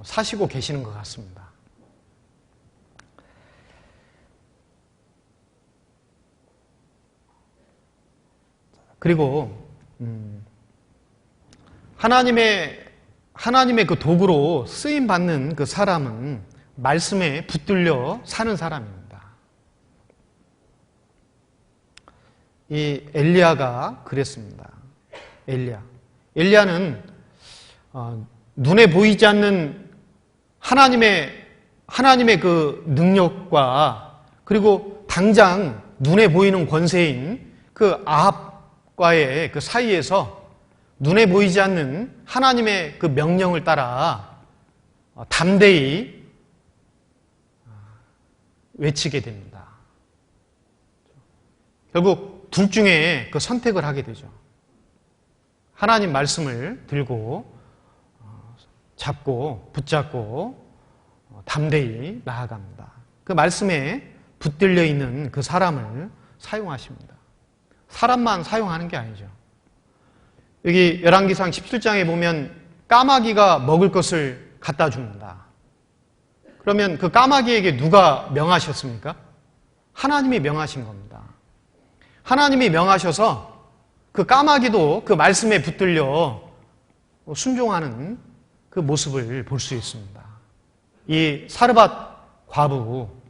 사시고 계시는 것 같습니다. 그리고 하나님의 그 도구로 쓰임 받는 그 사람은 말씀에 붙들려 사는 사람입니다. 이 엘리야가 그랬습니다. 엘리야는 눈에 보이지 않는 하나님의 그 능력과 그리고 당장 눈에 보이는 권세인 그 아합과의 그 사이에서 눈에 보이지 않는 하나님의 그 명령을 따라 담대히 외치게 됩니다. 결국 둘 중에 그 선택을 하게 되죠. 하나님 말씀을 들고 붙잡고 담대히 나아갑니다. 그 말씀에 붙들려 있는 그 사람을 사용하십니다. 사람만 사용하는 게 아니죠. 여기 열왕기상 17장에 보면 까마귀가 먹을 것을 갖다 줍니다. 그러면 그 까마귀에게 누가 명하셨습니까? 하나님이 명하신 겁니다. 하나님이 명하셔서 그 까마귀도 그 말씀에 붙들려 순종하는 그 모습을 볼 수 있습니다. 이 사르밧 과부도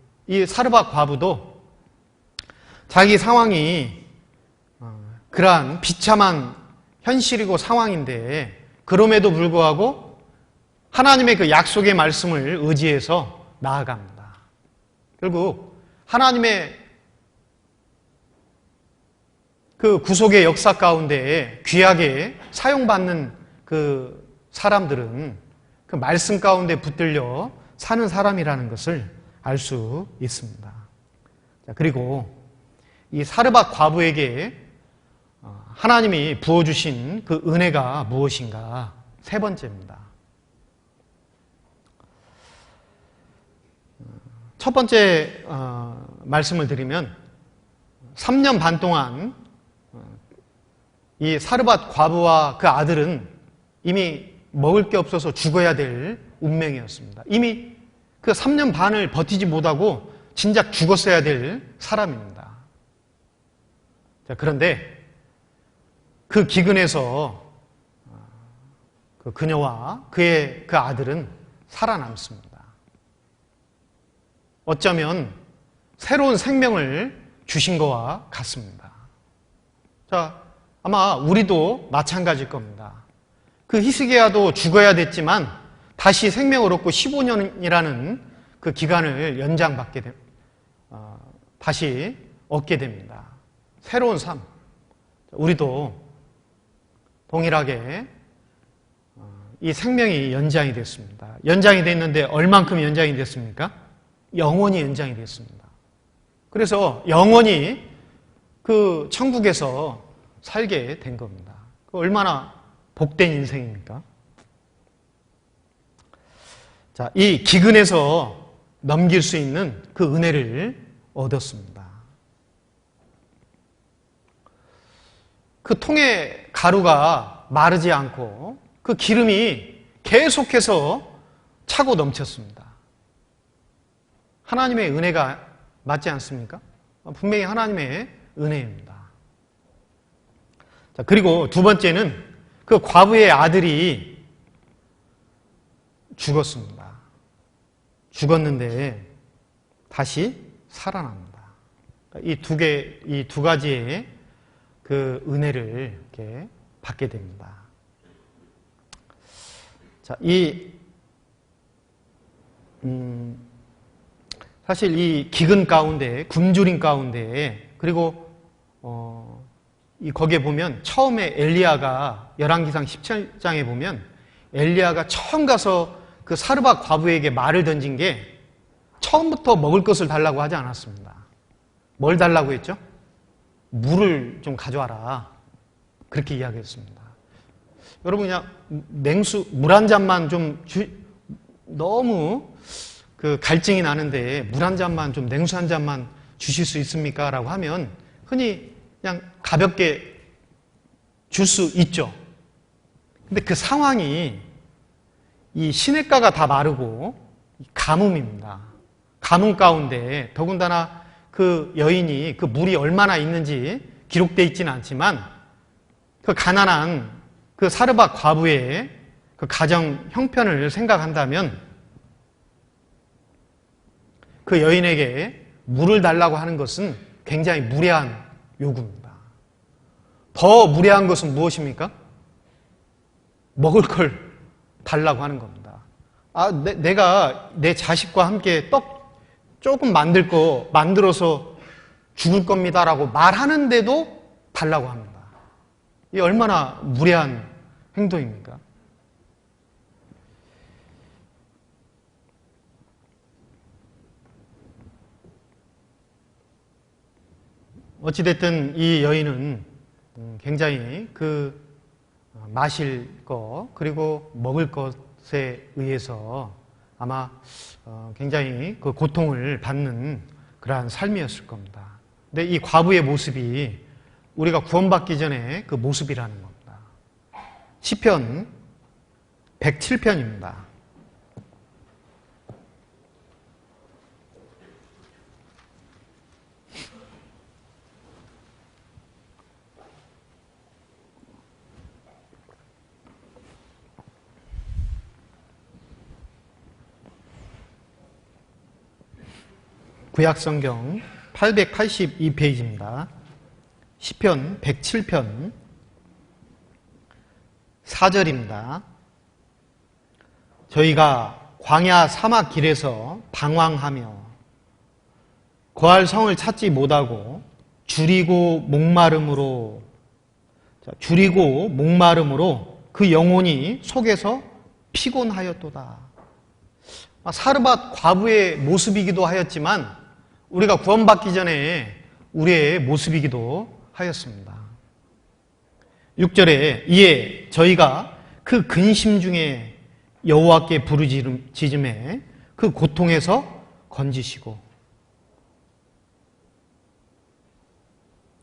자기 상황이 그러한 비참한 현실이고 상황인데 그럼에도 불구하고 하나님의 그 약속의 말씀을 의지해서 나아갑니다. 결국 하나님의 그 구속의 역사 가운데 귀하게 사용받는 그 사람들은 그 말씀 가운데 붙들려 사는 사람이라는 것을 알 수 있습니다. 그리고 이 사르밧 과부에게 하나님이 부어주신 그 은혜가 무엇인가? 세 번째입니다. 첫 번째 말씀을 드리면 3년 반 동안 이 사르밧 과부와 그 아들은 이미 먹을 게 없어서 죽어야 될 운명이었습니다. 이미 그 3년 반을 버티지 못하고 진작 죽었어야 될 사람입니다. 자, 그런데 그 기근에서 그 그녀와 그의 그 아들은 살아남습니다. 어쩌면 새로운 생명을 주신 것과 같습니다. 자, 아마 우리도 마찬가지일 겁니다. 그 히스기야도 죽어야 됐지만 다시 생명을 얻고 15년이라는 그 기간을 다시 얻게 됩니다. 새로운 삶. 우리도 동일하게 이 생명이 연장이 됐습니다. 연장이 됐는데 얼만큼 연장이 됐습니까? 영원히 연장이 됐습니다. 그래서 영원히 그 천국에서 살게 된 겁니다. 얼마나 복된 인생입니까? 자, 이 기근에서 넘길 수 있는 그 은혜를 얻었습니다. 그 통의 가루가 마르지 않고 그 기름이 계속해서 차고 넘쳤습니다. 하나님의 은혜가 맞지 않습니까? 분명히 하나님의 은혜입니다. 자, 그리고 두 번째는 그 과부의 아들이 죽었습니다. 죽었는데 다시 살아납니다. 이 두 가지의 그 은혜를 이렇게 받게 됩니다. 자, 사실 이 기근 가운데, 굶주림 가운데, 그리고 거기에 보면 처음에 엘리야가 열왕기상 17장에 보면 엘리야가 처음 가서 그 사르밧 과부에게 말을 던진 게 처음부터 먹을 것을 달라고 하지 않았습니다. 뭘 달라고 했죠? 물을 좀 가져와라. 그렇게 이야기했습니다. 여러분 그냥 물 한 잔만 좀 너무 그 갈증이 나는데 물 한 잔만 좀 냉수 한 잔만 주실 수 있습니까? 라고 하면 흔히 그냥 가볍게 줄 수 있죠. 근데 그 상황이 이 시냇가가 다 마르고 가뭄입니다. 가뭄 가운데 더군다나 그 여인이 그 물이 얼마나 있는지 기록되어 있지는 않지만 그 가난한 그 사르밧 과부의 그 가정 형편을 생각한다면 그 여인에게 물을 달라고 하는 것은 굉장히 무례한 요구입니다. 더 무례한 것은 무엇입니까? 먹을 걸 달라고 하는 겁니다. 내가 내 자식과 함께 떡 조금 만들어서 죽을 겁니다라고 말하는데도 달라고 합니다. 이게 얼마나 무례한 행동입니까? 어찌됐든 이 여인은 굉장히 그 마실 것 그리고 먹을 것에 의해서 아마 굉장히 그 고통을 받는 그러한 삶이었을 겁니다. 근데 이 과부의 모습이 우리가 구원받기 전에 그 모습이라는 겁니다. 시편 107편입니다. 구약성경 882페이지입니다. 시편 107편 4절입니다. 저희가 광야 사막 길에서 방황하며 거할 성을 찾지 못하고 줄이고 목마름으로 그 영혼이 속에서 피곤하였도다. 사르밧 과부의 모습이기도 하였지만 우리가 구원받기 전에 우리의 모습이기도 하였습니다. 6절에 이에 저희가 그 근심 중에 여호와께 부르짖음에 그 고통에서 건지시고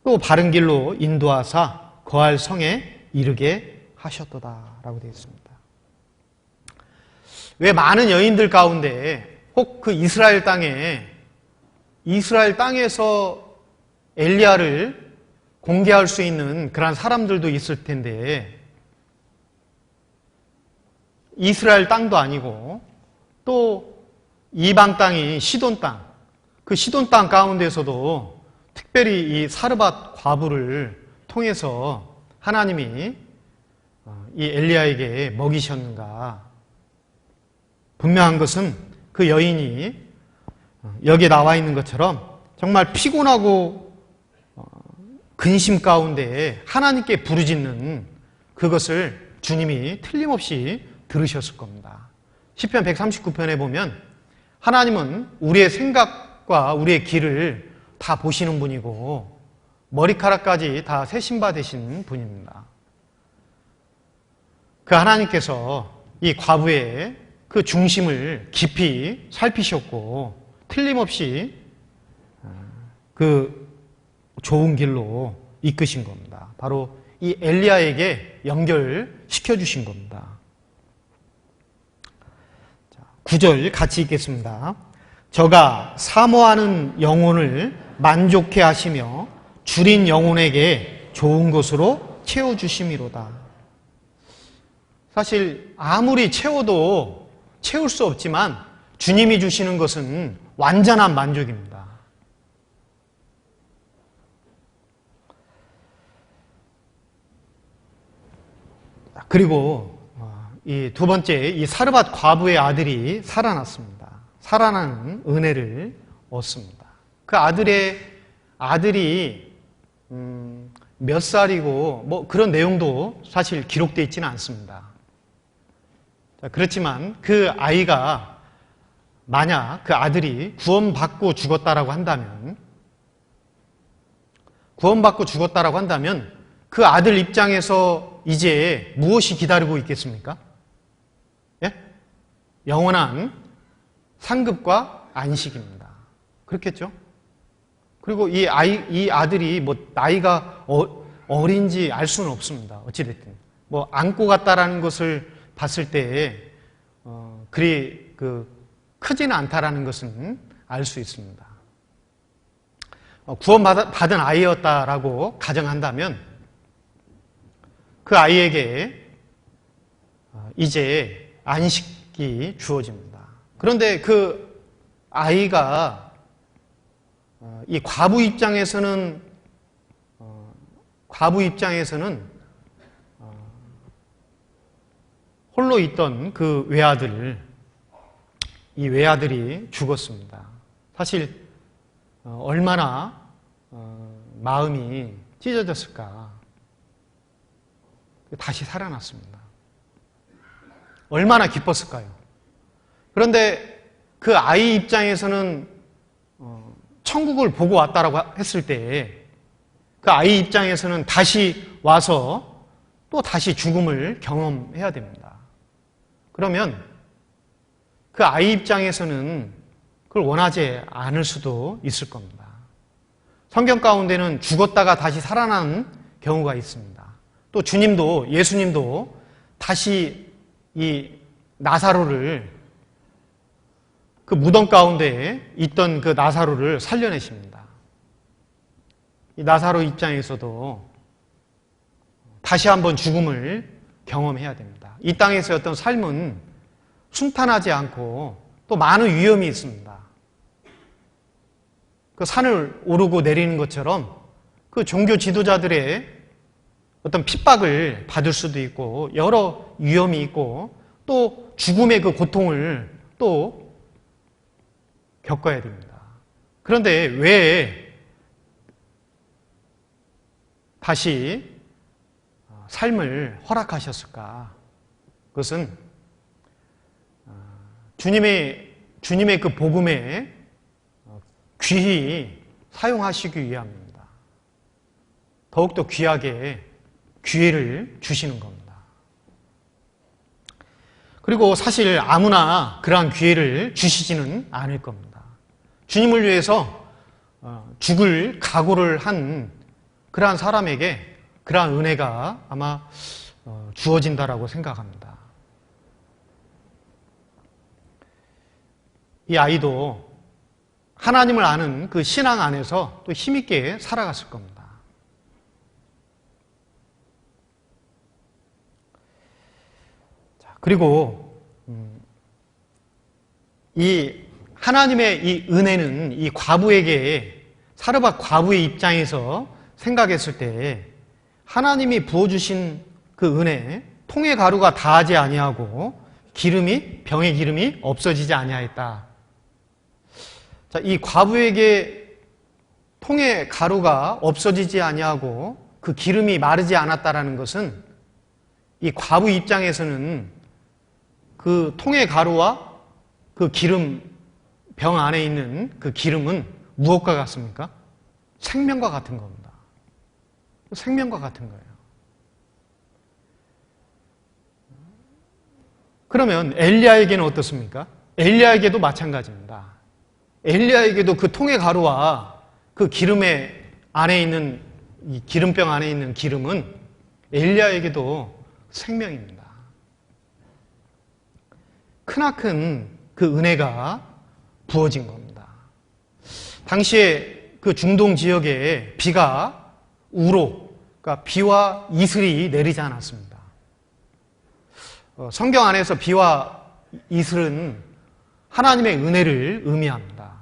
또 바른 길로 인도하사 거할 성에 이르게 하셨도다 라고 되어 있습니다. 왜 많은 여인들 가운데 혹 그 이스라엘 땅에서 엘리야를 공개할 수 있는 그런 사람들도 있을 텐데 이스라엘 땅도 아니고 또 이방 땅인 시돈 땅, 그 시돈 땅 가운데서도 특별히 이 사르밧 과부를 통해서 하나님이 이 엘리야에게 먹이셨는가? 분명한 것은 그 여인이 여기에 나와 있는 것처럼 정말 피곤하고 근심 가운데 하나님께 부르짖는 그것을 주님이 틀림없이 들으셨을 겁니다. 시편 139편에 보면 하나님은 우리의 생각과 우리의 길을 다 보시는 분이고 머리카락까지 다 세신 바 되신 분입니다. 그 하나님께서 이 과부의 그 중심을 깊이 살피셨고 틀림없이 그 좋은 길로 이끄신 겁니다. 바로 이 엘리야에게 연결시켜 주신 겁니다. 9절 같이 읽겠습니다. 저가 사모하는 영혼을 만족해 하시며 줄인 영혼에게 좋은 것으로 채워주심이로다. 사실 아무리 채워도 채울 수 없지만 주님이 주시는 것은 완전한 만족입니다. 그리고 이 두 번째, 이 사르밧 과부의 아들이 살아났습니다. 살아나는 은혜를 얻습니다. 그 아들이 몇 살이고 뭐 그런 내용도 사실 기록되어 있지는 않습니다. 그렇지만 그 아이가 만약 그 아들이 구원받고 죽었다라고 한다면 그 아들 입장에서 이제 무엇이 기다리고 있겠습니까? 예? 영원한 상급과 안식입니다. 그렇겠죠? 그리고 이 아들이 뭐 나이가 어린지 알 수는 없습니다. 어찌됐든. 뭐 안고 갔다라는 것을 봤을 때, 그리 크지는 않다라는 것은 알 수 있습니다. 구원받은 아이였다라고 가정한다면 그 아이에게 이제 안식이 주어집니다. 그런데 그 아이가 이 과부 입장에서는 홀로 있던 그 이 외아들이 죽었습니다. 사실 얼마나 마음이 찢어졌을까. 다시 살아났습니다. 얼마나 기뻤을까요? 그런데 그 아이 입장에서는 천국을 보고 왔다라고 했을 때 그 아이 입장에서는 다시 와서 또 다시 죽음을 경험해야 됩니다. 그러면 그 아이 입장에서는 그걸 원하지 않을 수도 있을 겁니다. 성경 가운데는 죽었다가 다시 살아난 경우가 있습니다. 또 예수님도 다시 이 나사로를 그 무덤 가운데 있던 그 나사로를 살려내십니다. 이 나사로 입장에서도 다시 한번 죽음을 경험해야 됩니다. 이 땅에서의 어떤 삶은 순탄하지 않고 또 많은 위험이 있습니다. 그 산을 오르고 내리는 것처럼 그 종교 지도자들의 어떤 핍박을 받을 수도 있고 여러 위험이 있고 또 죽음의 그 고통을 또 겪어야 됩니다. 그런데 왜 다시 삶을 허락하셨을까? 그것은 주님의 그 복음에 귀히 사용하시기 위함입니다. 더욱더 귀하게 기회를 주시는 겁니다. 그리고 사실 아무나 그러한 기회를 주시지는 않을 겁니다. 주님을 위해서 죽을 각오를 한 그러한 사람에게 그러한 은혜가 아마 주어진다라고 생각합니다. 이 아이도 하나님을 아는 그 신앙 안에서 또 힘있게 살아갔을 겁니다. 그리고 이 하나님의 이 은혜는 이 과부에게 사르밧 과부의 입장에서 생각했을 때 하나님이 부어주신 그 은혜, 통의 가루가 다하지 아니하고 병의 기름이 없어지지 아니하였다. 자, 이 과부에게 통의 가루가 없어지지 아니하고 그 기름이 마르지 않았다라는 것은 이 과부 입장에서는 그 통의 가루와 그 기름, 병 안에 있는 그 기름은 무엇과 같습니까? 생명과 같은 겁니다. 생명과 같은 거예요. 그러면 엘리야에게는 어떻습니까? 엘리야에게도 마찬가지입니다. 엘리야에게도 그 통의 가루와 그 기름의 안에 있는 이 기름병 안에 있는 기름은 엘리야에게도 생명입니다. 크나큰 그 은혜가 부어진 겁니다. 당시에 그 중동 지역에 비가 우로, 그러니까 비와 이슬이 내리지 않았습니다. 성경 안에서 비와 이슬은 하나님의 은혜를 의미합니다.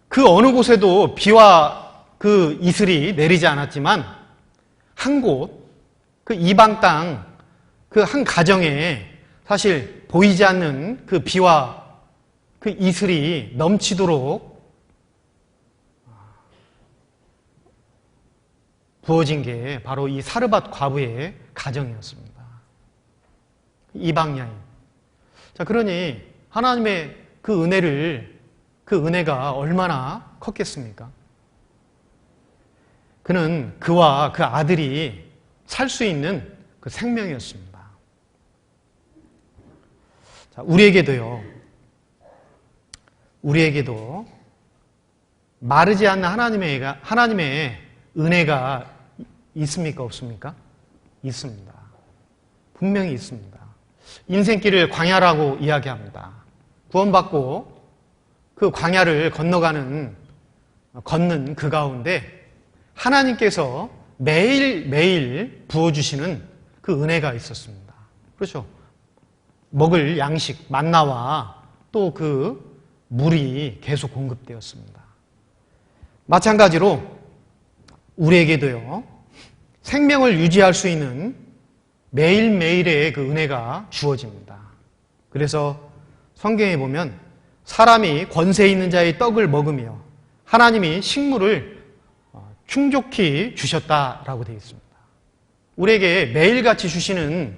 그 어느 곳에도 비와 그 이슬이 내리지 않았지만 한 곳, 그 이방 땅, 그 한 가정에 사실 보이지 않는 그 비와 그 이슬이 넘치도록 부어진 게 바로 이 사르밧 과부의 가정이었습니다. 이방 여인. 자, 그러니 하나님의 그 은혜가 얼마나 컸겠습니까? 그는 그와 그 아들이 살 수 있는 그 생명이었습니다. 자, 우리에게도 마르지 않는 하나님의 은혜가 있습니까? 없습니까? 있습니다. 분명히 있습니다. 인생길을 광야라고 이야기합니다. 구원받고 그 광야를 걷는 그 가운데 하나님께서 매일매일 부어주시는 그 은혜가 있었습니다. 그렇죠? 먹을 양식, 만나와 또 그 물이 계속 공급되었습니다. 마찬가지로 우리에게도요, 생명을 유지할 수 있는 매일매일의 그 은혜가 주어집니다. 그래서 성경에 보면 사람이 권세 있는 자의 떡을 먹으며 하나님이 식물을 충족히 주셨다라고 되어 있습니다. 우리에게 매일같이 주시는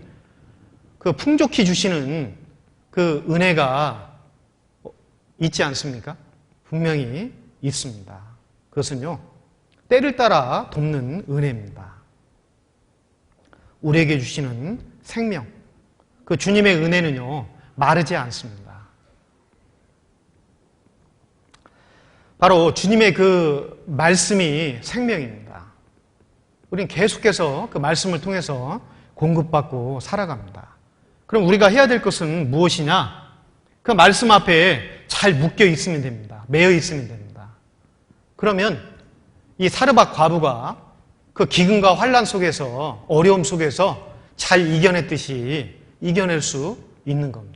그 풍족히 주시는 그 은혜가 있지 않습니까? 분명히 있습니다. 그것은요, 때를 따라 돕는 은혜입니다. 우리에게 주시는 생명, 그 주님의 은혜는요, 마르지 않습니다. 바로 주님의 그 말씀이 생명입니다. 우리는 계속해서 그 말씀을 통해서 공급받고 살아갑니다. 그럼 우리가 해야 될 것은 무엇이냐? 그 말씀 앞에 잘 묶여 있으면 됩니다. 매여 있으면 됩니다. 그러면 이 사르밧 과부가 그 기근과 환난 속에서, 어려움 속에서 잘 이겨냈듯이 이겨낼 수 있는 겁니다.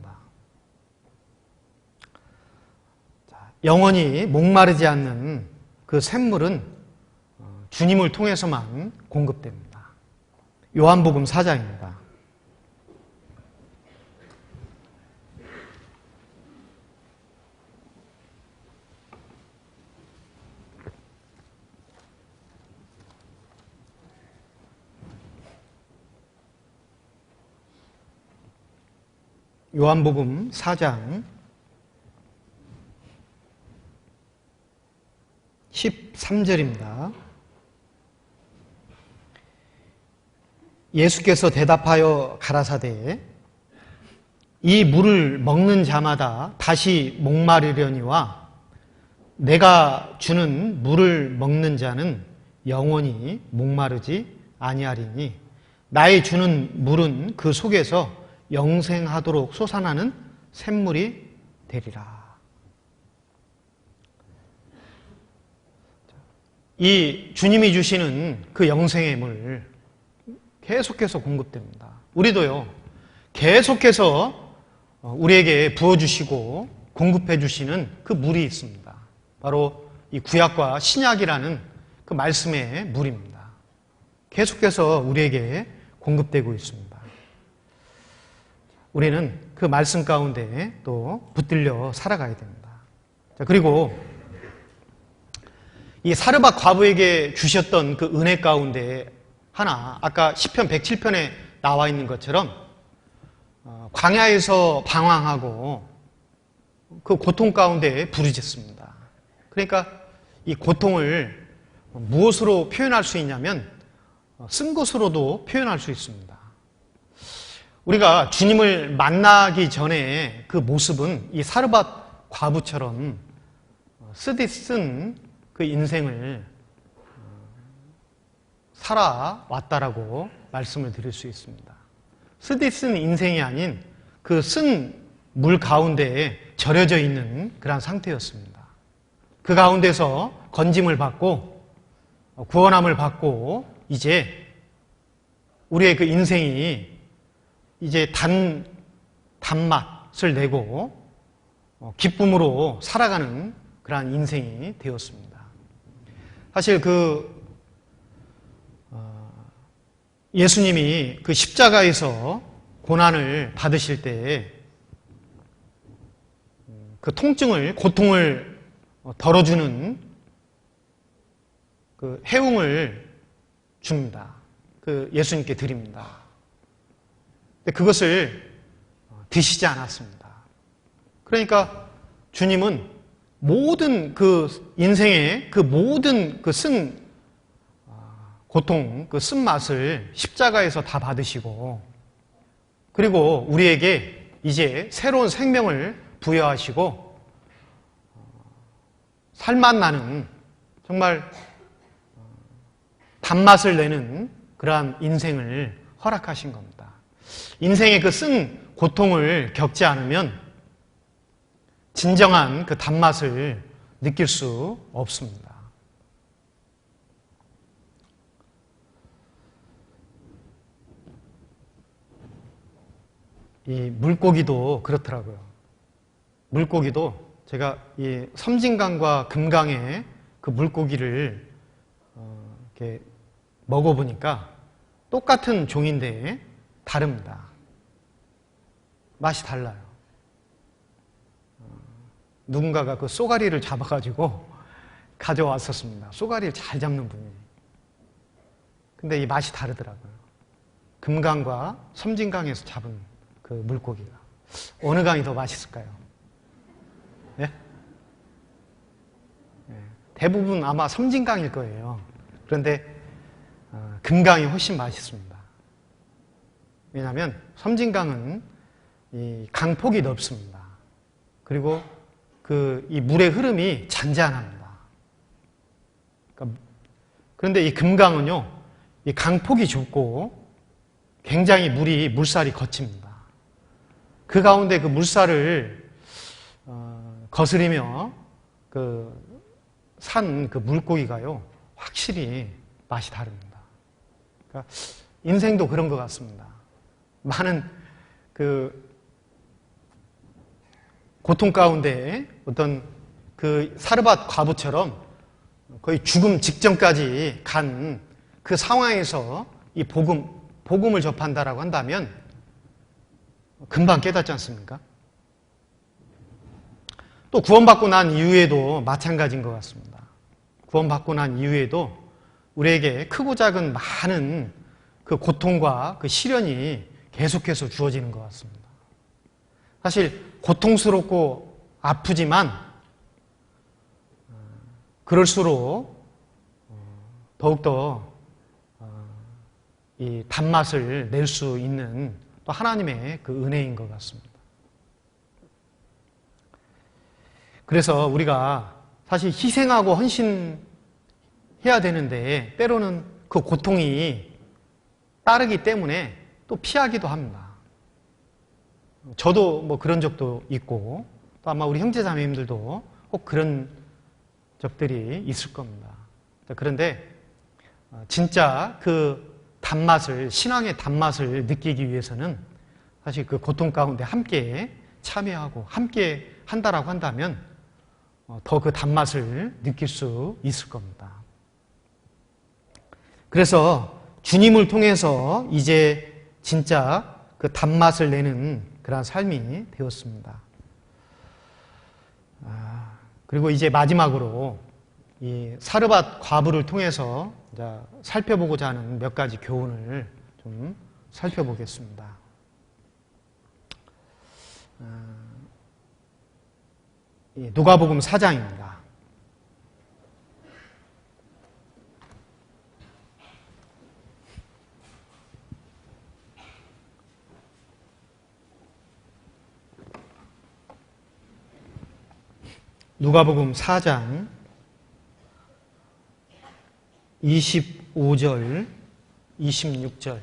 영원히 목마르지 않는 그 샘물은 주님을 통해서만 공급됩니다. 요한복음 4장입니다. 요한복음 4장 13절입니다. 예수께서 대답하여 가라사대 이 물을 먹는 자마다 다시 목마르려니와 내가 주는 물을 먹는 자는 영원히 목마르지 아니하리니 나의 주는 물은 그 속에서 영생하도록 솟아나는 샘물이 되리라. 이 주님이 주시는 그 영생의 물 계속해서 공급됩니다. 우리도요, 계속해서 우리에게 부어주시고 공급해 주시는 그 물이 있습니다. 바로 이 구약과 신약이라는 그 말씀의 물입니다. 계속해서 우리에게 공급되고 있습니다. 우리는 그 말씀 가운데 또 붙들려 살아가야 됩니다. 자, 그리고 이 사르밧 과부에게 주셨던 그 은혜 가운데 하나, 아까 시편 107편에 나와 있는 것처럼 광야에서 방황하고 그 고통 가운데 부르짖습니다. 그러니까 이 고통을 무엇으로 표현할 수 있냐면 쓴 것으로도 표현할 수 있습니다. 우리가 주님을 만나기 전에 그 모습은 이 사르밧 과부처럼 쓰디 쓴 그 인생을 살아왔다라고 말씀을 드릴 수 있습니다. 쓰디 쓴 인생이 아닌 그 쓴 물 가운데에 절여져 있는 그런 상태였습니다. 그 가운데서 건짐을 받고 구원함을 받고 이제 우리의 그 인생이 이제 단맛을 내고 기쁨으로 살아가는 그러한 인생이 되었습니다. 사실 예수님이 그 십자가에서 고난을 받으실 때 그 고통을 덜어주는 그 해웅을 줍니다. 그 예수님께 드립니다. 근데 그것을 드시지 않았습니다. 그러니까 주님은 모든 그 인생의 그 모든 그 쓴 고통, 그 쓴맛을 십자가에서 다 받으시고, 그리고 우리에게 이제 새로운 생명을 부여하시고 살맛 나는 정말 단맛을 내는 그러한 인생을 허락하신 겁니다. 인생의 그 쓴 고통을 겪지 않으면 진정한 그 단맛을 느낄 수 없습니다. 이 물고기도 그렇더라고요. 물고기도 제가 이 섬진강과 금강의 그 물고기를 이렇게 먹어보니까 똑같은 종인데 다릅니다. 맛이 달라요. 누군가가 그 쏘가리를 잡아가지고 가져왔었습니다. 쏘가리를 잘 잡는 분이. 근데 이 맛이 다르더라고요. 금강과 섬진강에서 잡은 그 물고기가. 어느 강이 더 맛있을까요? 네? 네. 대부분 아마 섬진강일 거예요. 그런데 금강이 훨씬 맛있습니다. 왜냐하면 섬진강은 이 강폭이 넓습니다. 그리고 이 물의 흐름이 잔잔합니다. 그런데 이 금강은요, 이 강폭이 좁고 굉장히 물살이 거칩니다. 그 가운데 그 물살을 거스리며 산 그 물고기가요, 확실히 맛이 다릅니다. 그러니까 인생도 그런 것 같습니다. 많은 고통 가운데 어떤 그 사르밧 과부처럼 거의 죽음 직전까지 간 그 상황에서 이 복음을 접한다라고 한다면 금방 깨닫지 않습니까? 또 구원받고 난 이후에도 마찬가지인 것 같습니다. 구원받고 난 이후에도 우리에게 크고 작은 많은 그 고통과 그 시련이 계속해서 주어지는 것 같습니다. 사실 고통스럽고 아프지만 그럴수록 더욱더 이 단맛을 낼 수 있는 또 하나님의 그 은혜인 것 같습니다. 그래서 우리가 사실 희생하고 헌신해야 되는데 때로는 그 고통이 따르기 때문에 또 피하기도 합니다. 저도 뭐 그런 적도 있고 또 아마 우리 형제자매님들도 꼭 그런 적들이 있을 겁니다. 그런데 진짜 그 단맛을, 신앙의 단맛을 느끼기 위해서는 사실 그 고통 가운데 함께 참여하고 함께 한다라고 한다면 더 그 단맛을 느낄 수 있을 겁니다. 그래서 주님을 통해서 이제 진짜 그 단맛을 내는 그런 삶이 되었습니다. 그리고 이제 마지막으로 이 사르밧 과부를 통해서 살펴보고자 하는 몇 가지 교훈을 좀 살펴보겠습니다. 누가복음 4장입니다. 누가복음 4장 25절, 26절.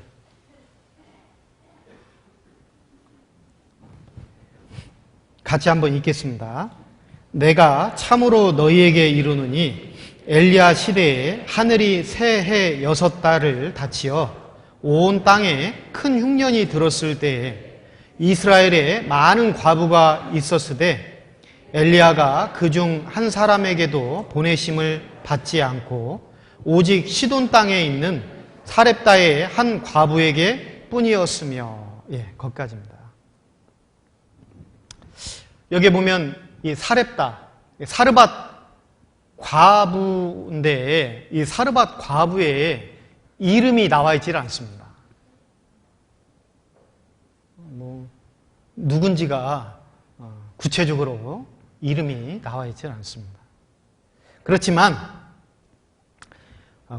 같이 한번 읽겠습니다. 내가 참으로 너희에게 이르노니 엘리야 시대에 하늘이 새 해 6달을 닫히어 온 땅에 큰 흉년이 들었을 때에 이스라엘에 많은 과부가 있었으되 엘리야가 그중 한 사람에게도 보내심을 받지 않고 오직 시돈 땅에 있는 사렙다의 한 과부에게 뿐이었으며, 거기까지입니다. 여기 보면 이 사렙다, 사르밧 과부인데 이 사르밧 과부의 이름이 나와 있질 않습니다. 누군지가 구체적으로 이름이 나와 있질 않습니다. 그렇지만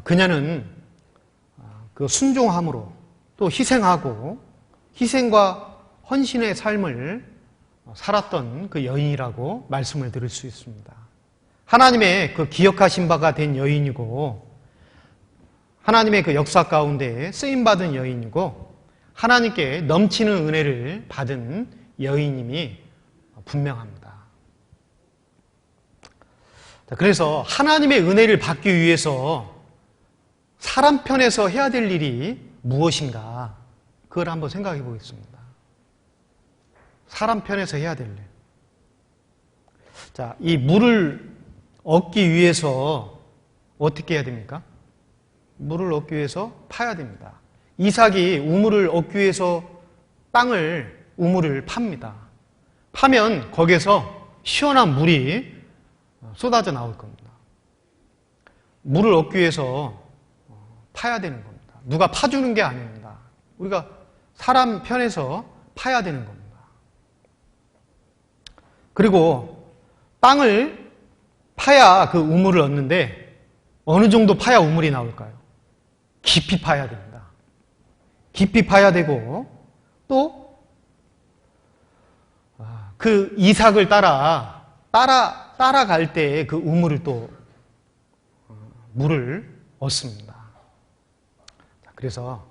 그녀는 그 순종함으로 또 희생하고 희생과 헌신의 삶을 살았던 그 여인이라고 말씀을 드릴 수 있습니다. 하나님의 그 기억하신 바가 된 여인이고 하나님의 그 역사 가운데 쓰임받은 여인이고 하나님께 넘치는 은혜를 받은 여인임이 분명합니다. 그래서 하나님의 은혜를 받기 위해서 사람 편에서 해야 될 일이 무엇인가, 그걸 한번 생각해 보겠습니다. 사람 편에서 해야 될 일. 자, 이 물을 얻기 위해서 어떻게 해야 됩니까? 물을 얻기 위해서 파야 됩니다. 이삭이 우물을 얻기 위해서 우물을 팝니다. 파면 거기에서 시원한 물이 쏟아져 나올 겁니다. 물을 얻기 위해서 파야 되는 겁니다. 누가 파주는 게 아닙니다. 우리가 사람 편에서 파야 되는 겁니다. 그리고 땅을 파야 그 우물을 얻는데 어느 정도 파야 우물이 나올까요? 깊이 파야 됩니다. 깊이 파야 되고 또 그 이삭을 따라갈 때 그 우물을 또 물을 얻습니다. 그래서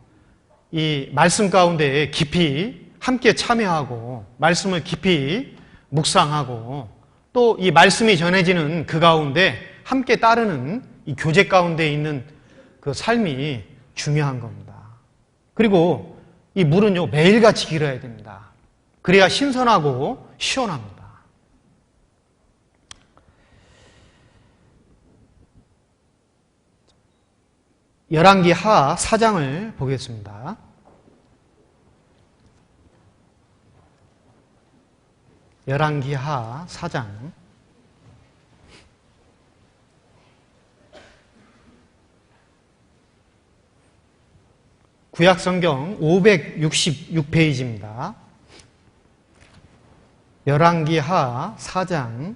이 말씀 가운데 깊이 함께 참여하고 말씀을 깊이 묵상하고 또 이 말씀이 전해지는 그 가운데 함께 따르는 이 교제 가운데 있는 그 삶이 중요한 겁니다. 그리고 이 물은요, 매일같이 길어야 됩니다. 그래야 신선하고 시원합니다. 열왕기하 4장을 보겠습니다. 열왕기하 4장. 구약성경 566페이지입니다. 열왕기하 4장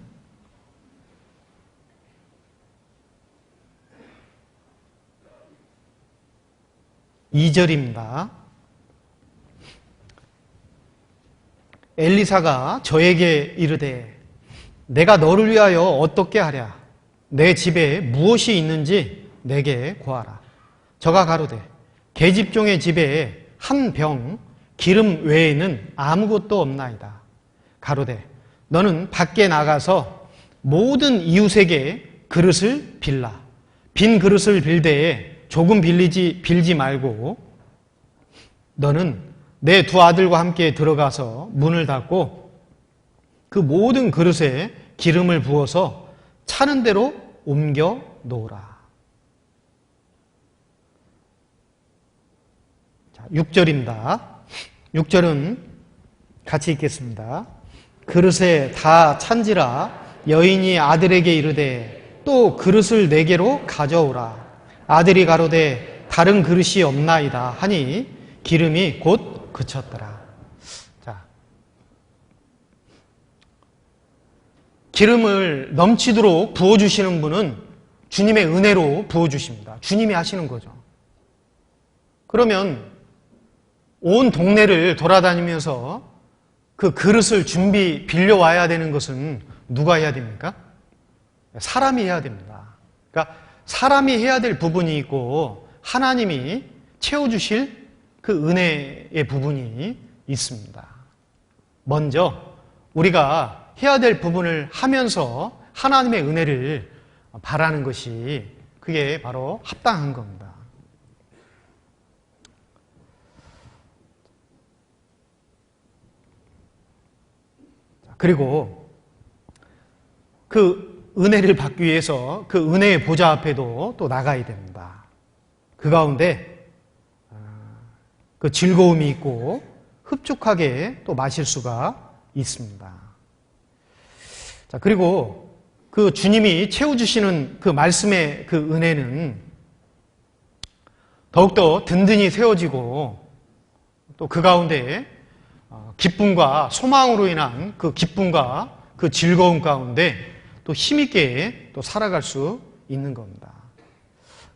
2절입니다. 엘리사가 저에게 이르되 내가 너를 위하여 어떻게 하랴? 내 집에 무엇이 있는지 내게 고하라. 저가 가로되 계집종의 집에 한 병 기름 외에는 아무것도 없나이다. 가로되 너는 밖에 나가서 모든 이웃에게 그릇을 빌라. 빈 그릇을 빌되 조금 빌지 말고 너는 내 두 아들과 함께 들어가서 문을 닫고 그 모든 그릇에 기름을 부어서 차는 대로 옮겨 놓으라. 6절입니다. 6절은 같이 읽겠습니다. 그릇에 다 찬지라 여인이 아들에게 이르되 또 그릇을 네개로 가져오라. 아들이 가로되 다른 그릇이 없나이다 하니 기름이 곧 그쳤더라. 자, 기름을 넘치도록 부어주시는 분은 주님의 은혜로 부어주십니다. 주님이 하시는 거죠. 그러면 온 동네를 돌아다니면서 그 그릇을 빌려와야 되는 것은 누가 해야 됩니까? 사람이 해야 됩니다. 그러니까 사람이 해야 될 부분이 있고 하나님이 채워주실 그 은혜의 부분이 있습니다. 먼저 우리가 해야 될 부분을 하면서 하나님의 은혜를 바라는 것이 그게 바로 합당한 겁니다. 그리고 그 은혜를 받기 위해서 그 은혜의 보좌 앞에도 또 나가야 됩니다. 그 가운데 그 즐거움이 있고 흡족하게 또 마실 수가 있습니다. 자, 그리고 그 주님이 채워주시는 그 말씀의 그 은혜는 더욱더 든든히 세워지고 또 그 가운데 기쁨과 소망으로 인한 그 기쁨과 그 즐거움 가운데 또 힘있게 또 살아갈 수 있는 겁니다.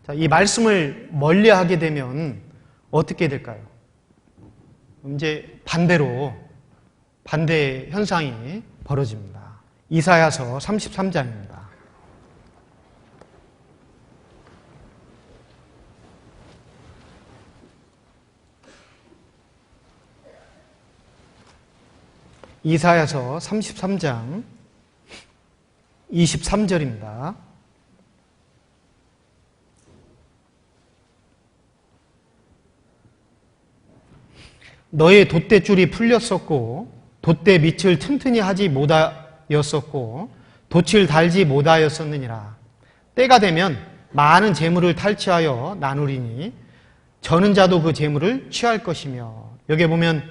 자, 이 말씀을 멀리하게 되면 어떻게 될까요? 이제 반대 현상이 벌어집니다. 이사야서 33장입니다. 이사야서 33장 23절입니다. 너의 돛대줄이 풀렸었고 돛대 밑을 튼튼히 하지 못하였었고 돛을 달지 못하였었느니라. 때가 되면 많은 재물을 탈취하여 나누리니 저는 자도 그 재물을 취할 것이며. 여기 보면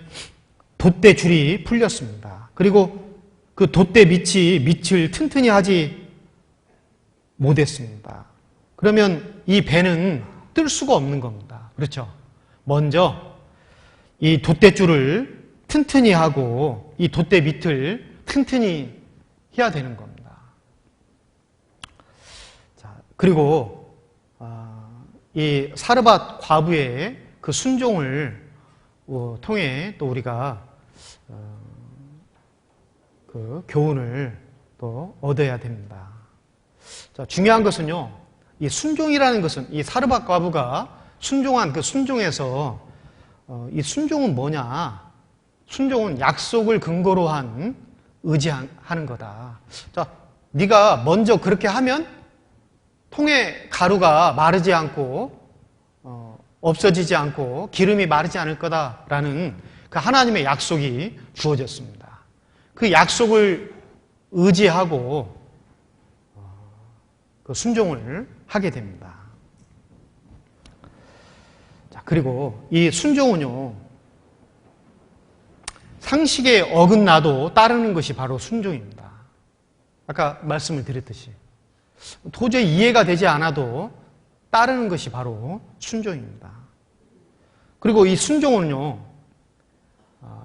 돛대줄이 풀렸습니다. 그리고 그 돛대 밑을 튼튼히 하지 못했습니다. 그러면 이 배는 뜰 수가 없는 겁니다. 그렇죠? 먼저 이 돛대줄을 튼튼히 하고 이 돛대 밑을 튼튼히 해야 되는 겁니다. 자, 그리고 이 사르밧 과부의 그 순종을 통해 또 우리가 그 교훈을 또 얻어야 됩니다. 자, 중요한 것은요, 이 순종이라는 것은 이 사르밧 과부가 순종한 그 순종에서 이 순종은 뭐냐? 순종은 약속을 근거로 한 의지하는 거다. 자, 네가 먼저 그렇게 하면 통의 가루가 마르지 않고 없어지지 않고 기름이 마르지 않을 거다라는 그 하나님의 약속이 주어졌습니다. 그 약속을 의지하고 그 순종을 하게 됩니다. 자, 그리고 이 순종은요, 상식에 어긋나도 따르는 것이 바로 순종입니다. 아까 말씀을 드렸듯이 도저히 이해가 되지 않아도 따르는 것이 바로 순종입니다. 그리고 이 순종은요,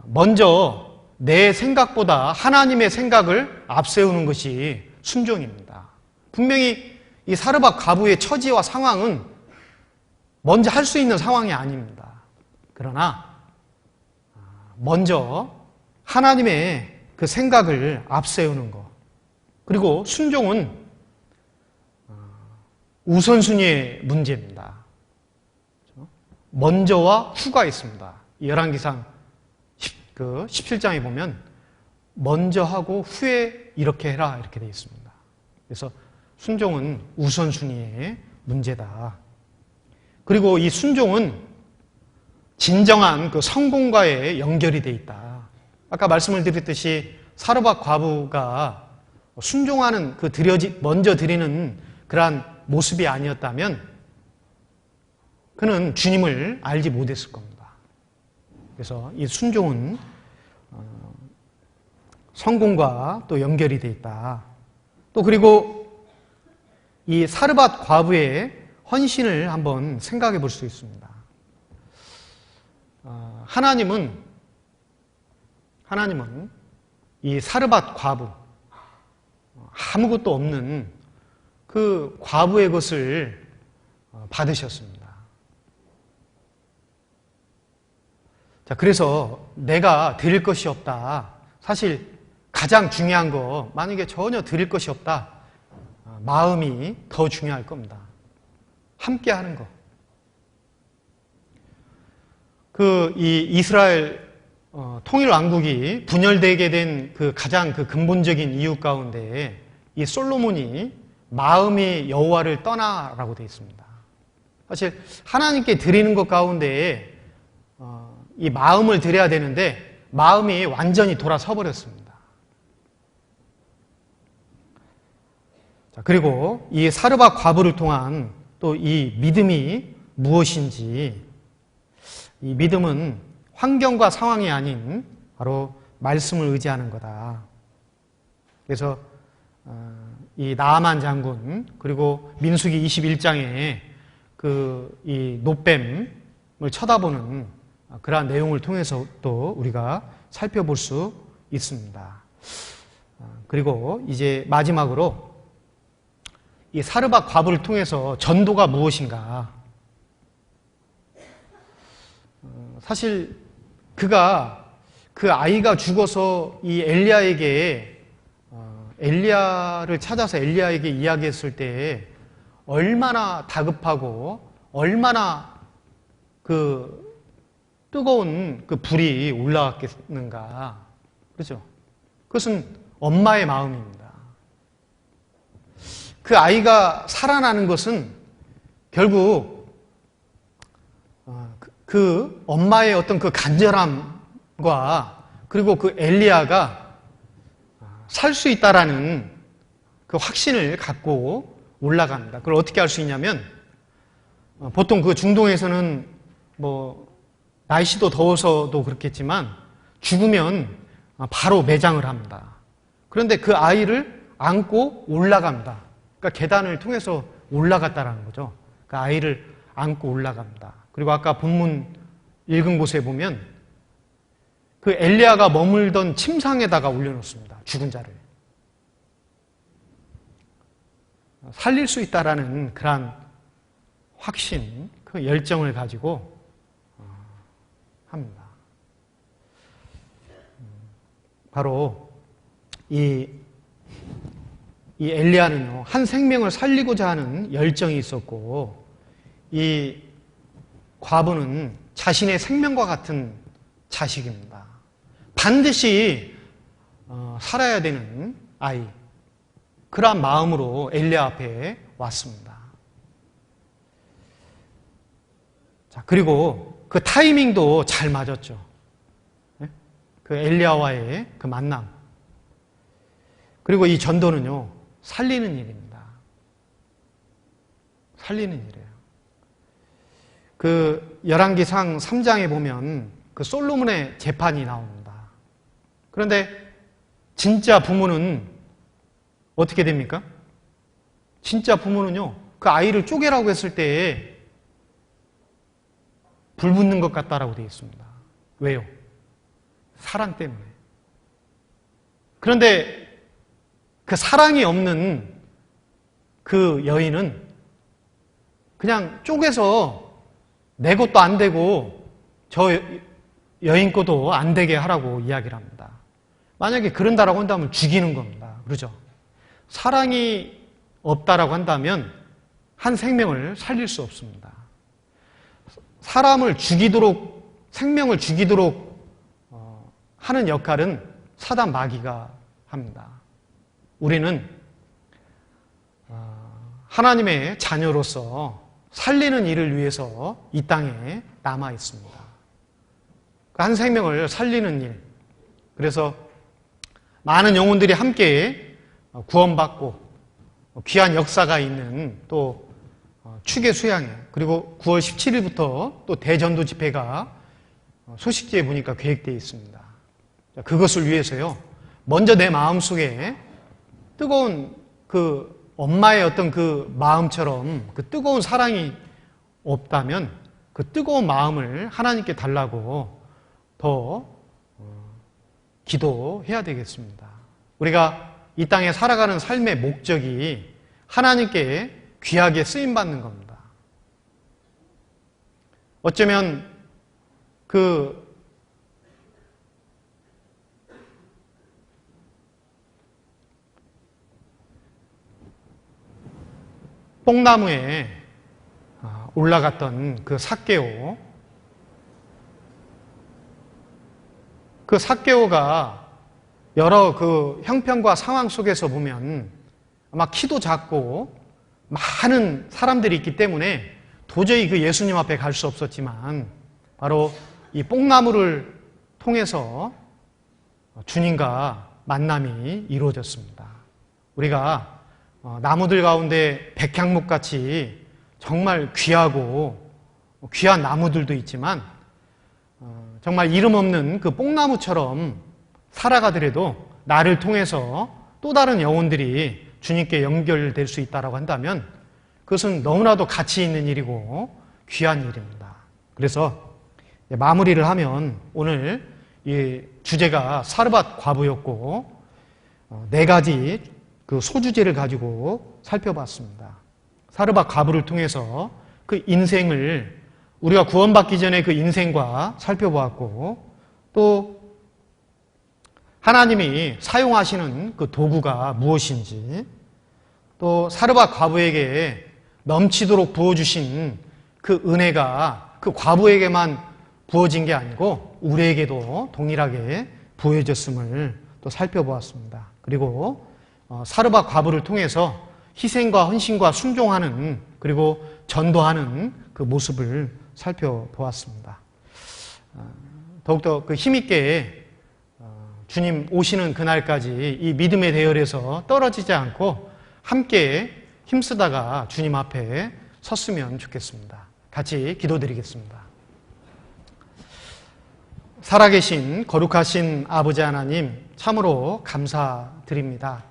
먼저 내 생각보다 하나님의 생각을 앞세우는 것이 순종입니다. 분명히 이 사르밧 과부의 처지와 상황은 먼저 할 수 있는 상황이 아닙니다. 그러나 먼저 하나님의 그 생각을 앞세우는 것, 그리고 순종은 우선순위의 문제입니다. 먼저와 후가 있습니다. 열왕기상 17장에 보면 먼저 하고 후에 이렇게 해라 이렇게 되어 있습니다. 그래서 순종은 우선순위의 문제다. 그리고 이 순종은 진정한 그 성공과의 연결이 되어 있다. 아까 말씀을 드렸듯이 사르밧 과부가 순종하는 그 먼저 드리는 그러한 모습이 아니었다면 그는 주님을 알지 못했을 겁니다. 그래서 이 순종은 성공과 또 연결이 되어 있다. 또 그리고 이 사르밧 과부의 헌신을 한번 생각해 볼 수 있습니다. 하나님은 이 사르밧 과부, 아무것도 없는 그 과부의 것을 받으셨습니다. 자, 그래서 내가 드릴 것이 없다. 사실 가장 중요한 거, 만약에 전혀 드릴 것이 없다. 마음이 더 중요할 겁니다. 함께 하는 거. 이 이스라엘 통일 왕국이 분열되게 된 그 가장 그 근본적인 이유 가운데 이 솔로몬이 마음이 여호와를 떠나라고 되어 있습니다. 사실 하나님께 드리는 것 가운데 이 마음을 드려야 되는데 마음이 완전히 돌아서 버렸습니다. 자, 그리고 이 사르밧 과부를 통한 또 이 믿음이 무엇인지, 이 믿음은 환경과 상황이 아닌 바로 말씀을 의지하는 거다. 그래서 이 나아만 장군, 그리고 민수기 21장에 이 놋뱀을 쳐다보는 그러한 내용을 통해서 또 우리가 살펴볼 수 있습니다. 그리고 이제 마지막으로 이 사르밧 과부를 통해서 전도가 무엇인가? 사실 그 아이가 죽어서 이 엘리야를 찾아서 엘리야에게 이야기했을 때 얼마나 다급하고 얼마나 그 뜨거운 그 불이 올라왔겠는가. 그렇죠? 그것은 엄마의 마음입니다. 그 아이가 살아나는 것은 결국 그 엄마의 어떤 그 간절함과 그리고 그 엘리야가 살 수 있다라는 그 확신을 갖고 올라갑니다. 그걸 어떻게 알 수 있냐면 보통 그 중동에서는 뭐 날씨도 더워서도 그렇겠지만 죽으면 바로 매장을 합니다. 그런데 그 아이를 안고 올라갑니다. 그러니까 계단을 통해서 올라갔다라는 거죠. 그 아이를 안고 올라갑니다. 그리고 아까 본문 읽은 곳에 보면 그 엘리야가 머물던 침상에다가 올려놓습니다. 죽은 자를. 살릴 수 있다라는 그러한 확신, 그 열정을 가지고 합니다. 바로 이 엘리야는요, 한 생명을 살리고자 하는 열정이 있었고, 이 과부는 자신의 생명과 같은 자식입니다. 반드시 살아야 되는 아이. 그러한 마음으로 엘리야 앞에 왔습니다. 자, 그리고 그 타이밍도 잘 맞았죠. 그 엘리야와의 그 만남. 그리고 이 전도는요, 살리는 일입니다. 살리는 일이에요. 그 열왕기상 3장에 보면 그 솔로몬의 재판이 나옵니다. 그런데 진짜 부모는 어떻게 됩니까? 진짜 부모는요, 그 아이를 쪼개라고 했을 때에 불 붙는 것 같다라고 되어 있습니다. 왜요? 사랑 때문에. 그런데 그 사랑이 없는 그 여인은 그냥 쪼개서 내 것도 안 되고 저 여인 것도 안 되게 하라고 이야기를 합니다. 만약에 그런다라고 한다면 죽이는 겁니다. 그러죠? 사랑이 없다라고 한다면 한 생명을 살릴 수 없습니다. 사람을 죽이도록, 생명을 죽이도록 하는 역할은 사단 마귀가 합니다. 우리는 하나님의 자녀로서 살리는 일을 위해서 이 땅에 남아 있습니다. 한 생명을 살리는 일. 그래서 많은 영혼들이 함께 구원받고 귀한 역사가 있는 또 축의 수양회, 그리고 9월 17일부터 또 대전도 집회가 소식지에 보니까 계획되어 있습니다. 그것을 위해서요, 먼저 내 마음속에 뜨거운 그 엄마의 어떤 그 마음처럼 그 뜨거운 사랑이 없다면 그 뜨거운 마음을 하나님께 달라고 더 기도해야 되겠습니다. 우리가 이 땅에 살아가는 삶의 목적이 하나님께 귀하게 쓰임받는 겁니다. 어쩌면 그 뽕나무에 올라갔던 그 삭개오, 그 삭개오가 여러 그 형편과 상황 속에서 보면 아마 키도 작고 많은 사람들이 있기 때문에 도저히 그 예수님 앞에 갈 수 없었지만 바로 이 뽕나무를 통해서 주님과 만남이 이루어졌습니다. 우리가 나무들 가운데 백향목같이 정말 귀하고 귀한 나무들도 있지만 정말 이름 없는 그 뽕나무처럼 살아가더라도 나를 통해서 또 다른 영혼들이 주님께 연결될 수 있다고 한다면 그것은 너무나도 가치 있는 일이고 귀한 일입니다. 그래서 마무리를 하면 오늘 이 주제가 사르밧 과부였고 네 가지 그 소주제를 가지고 살펴봤습니다. 사르밧 과부를 통해서 그 인생을 우리가 구원받기 전에 그 인생과 살펴보았고 또 하나님이 사용하시는 그 도구가 무엇인지 또 사르밧 과부에게 넘치도록 부어주신 그 은혜가 그 과부에게만 부어진 게 아니고 우리에게도 동일하게 부어졌음을 또 살펴보았습니다. 그리고 사르밧 과부를 통해서 희생과 헌신과 순종하는 그리고 전도하는 그 모습을 살펴보았습니다. 더욱더 그 힘있게 주님 오시는 그날까지 이 믿음의 대열에서 떨어지지 않고 함께 힘쓰다가 주님 앞에 섰으면 좋겠습니다. 같이 기도드리겠습니다. 살아계신 거룩하신 아버지 하나님 참으로 감사드립니다.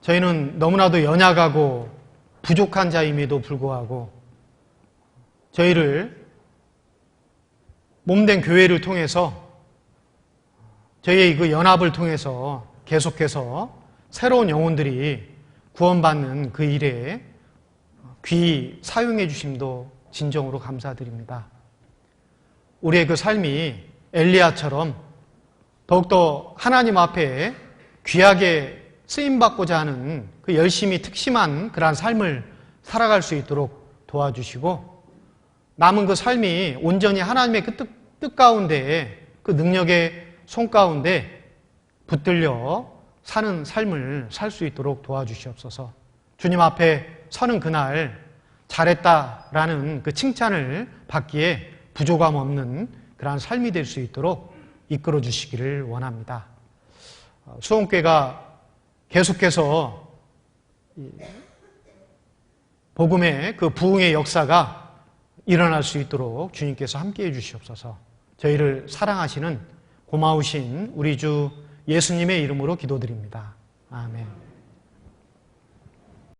저희는 너무나도 연약하고 부족한 자임에도 불구하고 저희를 몸된 교회를 통해서 저희의 그 연합을 통해서 계속해서 새로운 영혼들이 구원받는 그 일에 귀히 사용해 주심도 진정으로 감사드립니다. 우리의 그 삶이 엘리야처럼 더욱더 하나님 앞에 귀하게 쓰임받고자 하는 그 열심히 특심한 그러한 삶을 살아갈 수 있도록 도와주시고 남은 그 삶이 온전히 하나님의 그 뜻 가운데 그 능력의 손 가운데 붙들려 사는 삶을 살 수 있도록 도와주시옵소서. 주님 앞에 서는 그날 잘했다라는 그 칭찬을 받기에 부족함 없는 그러한 삶이 될 수 있도록 이끌어 주시기를 원합니다. 수원교회가 계속해서 복음의 그 부흥의 역사가 일어날 수 있도록 주님께서 함께해 주시옵소서. 저희를 사랑하시는 고마우신 우리 주 예수님의 이름으로 기도드립니다. 아멘.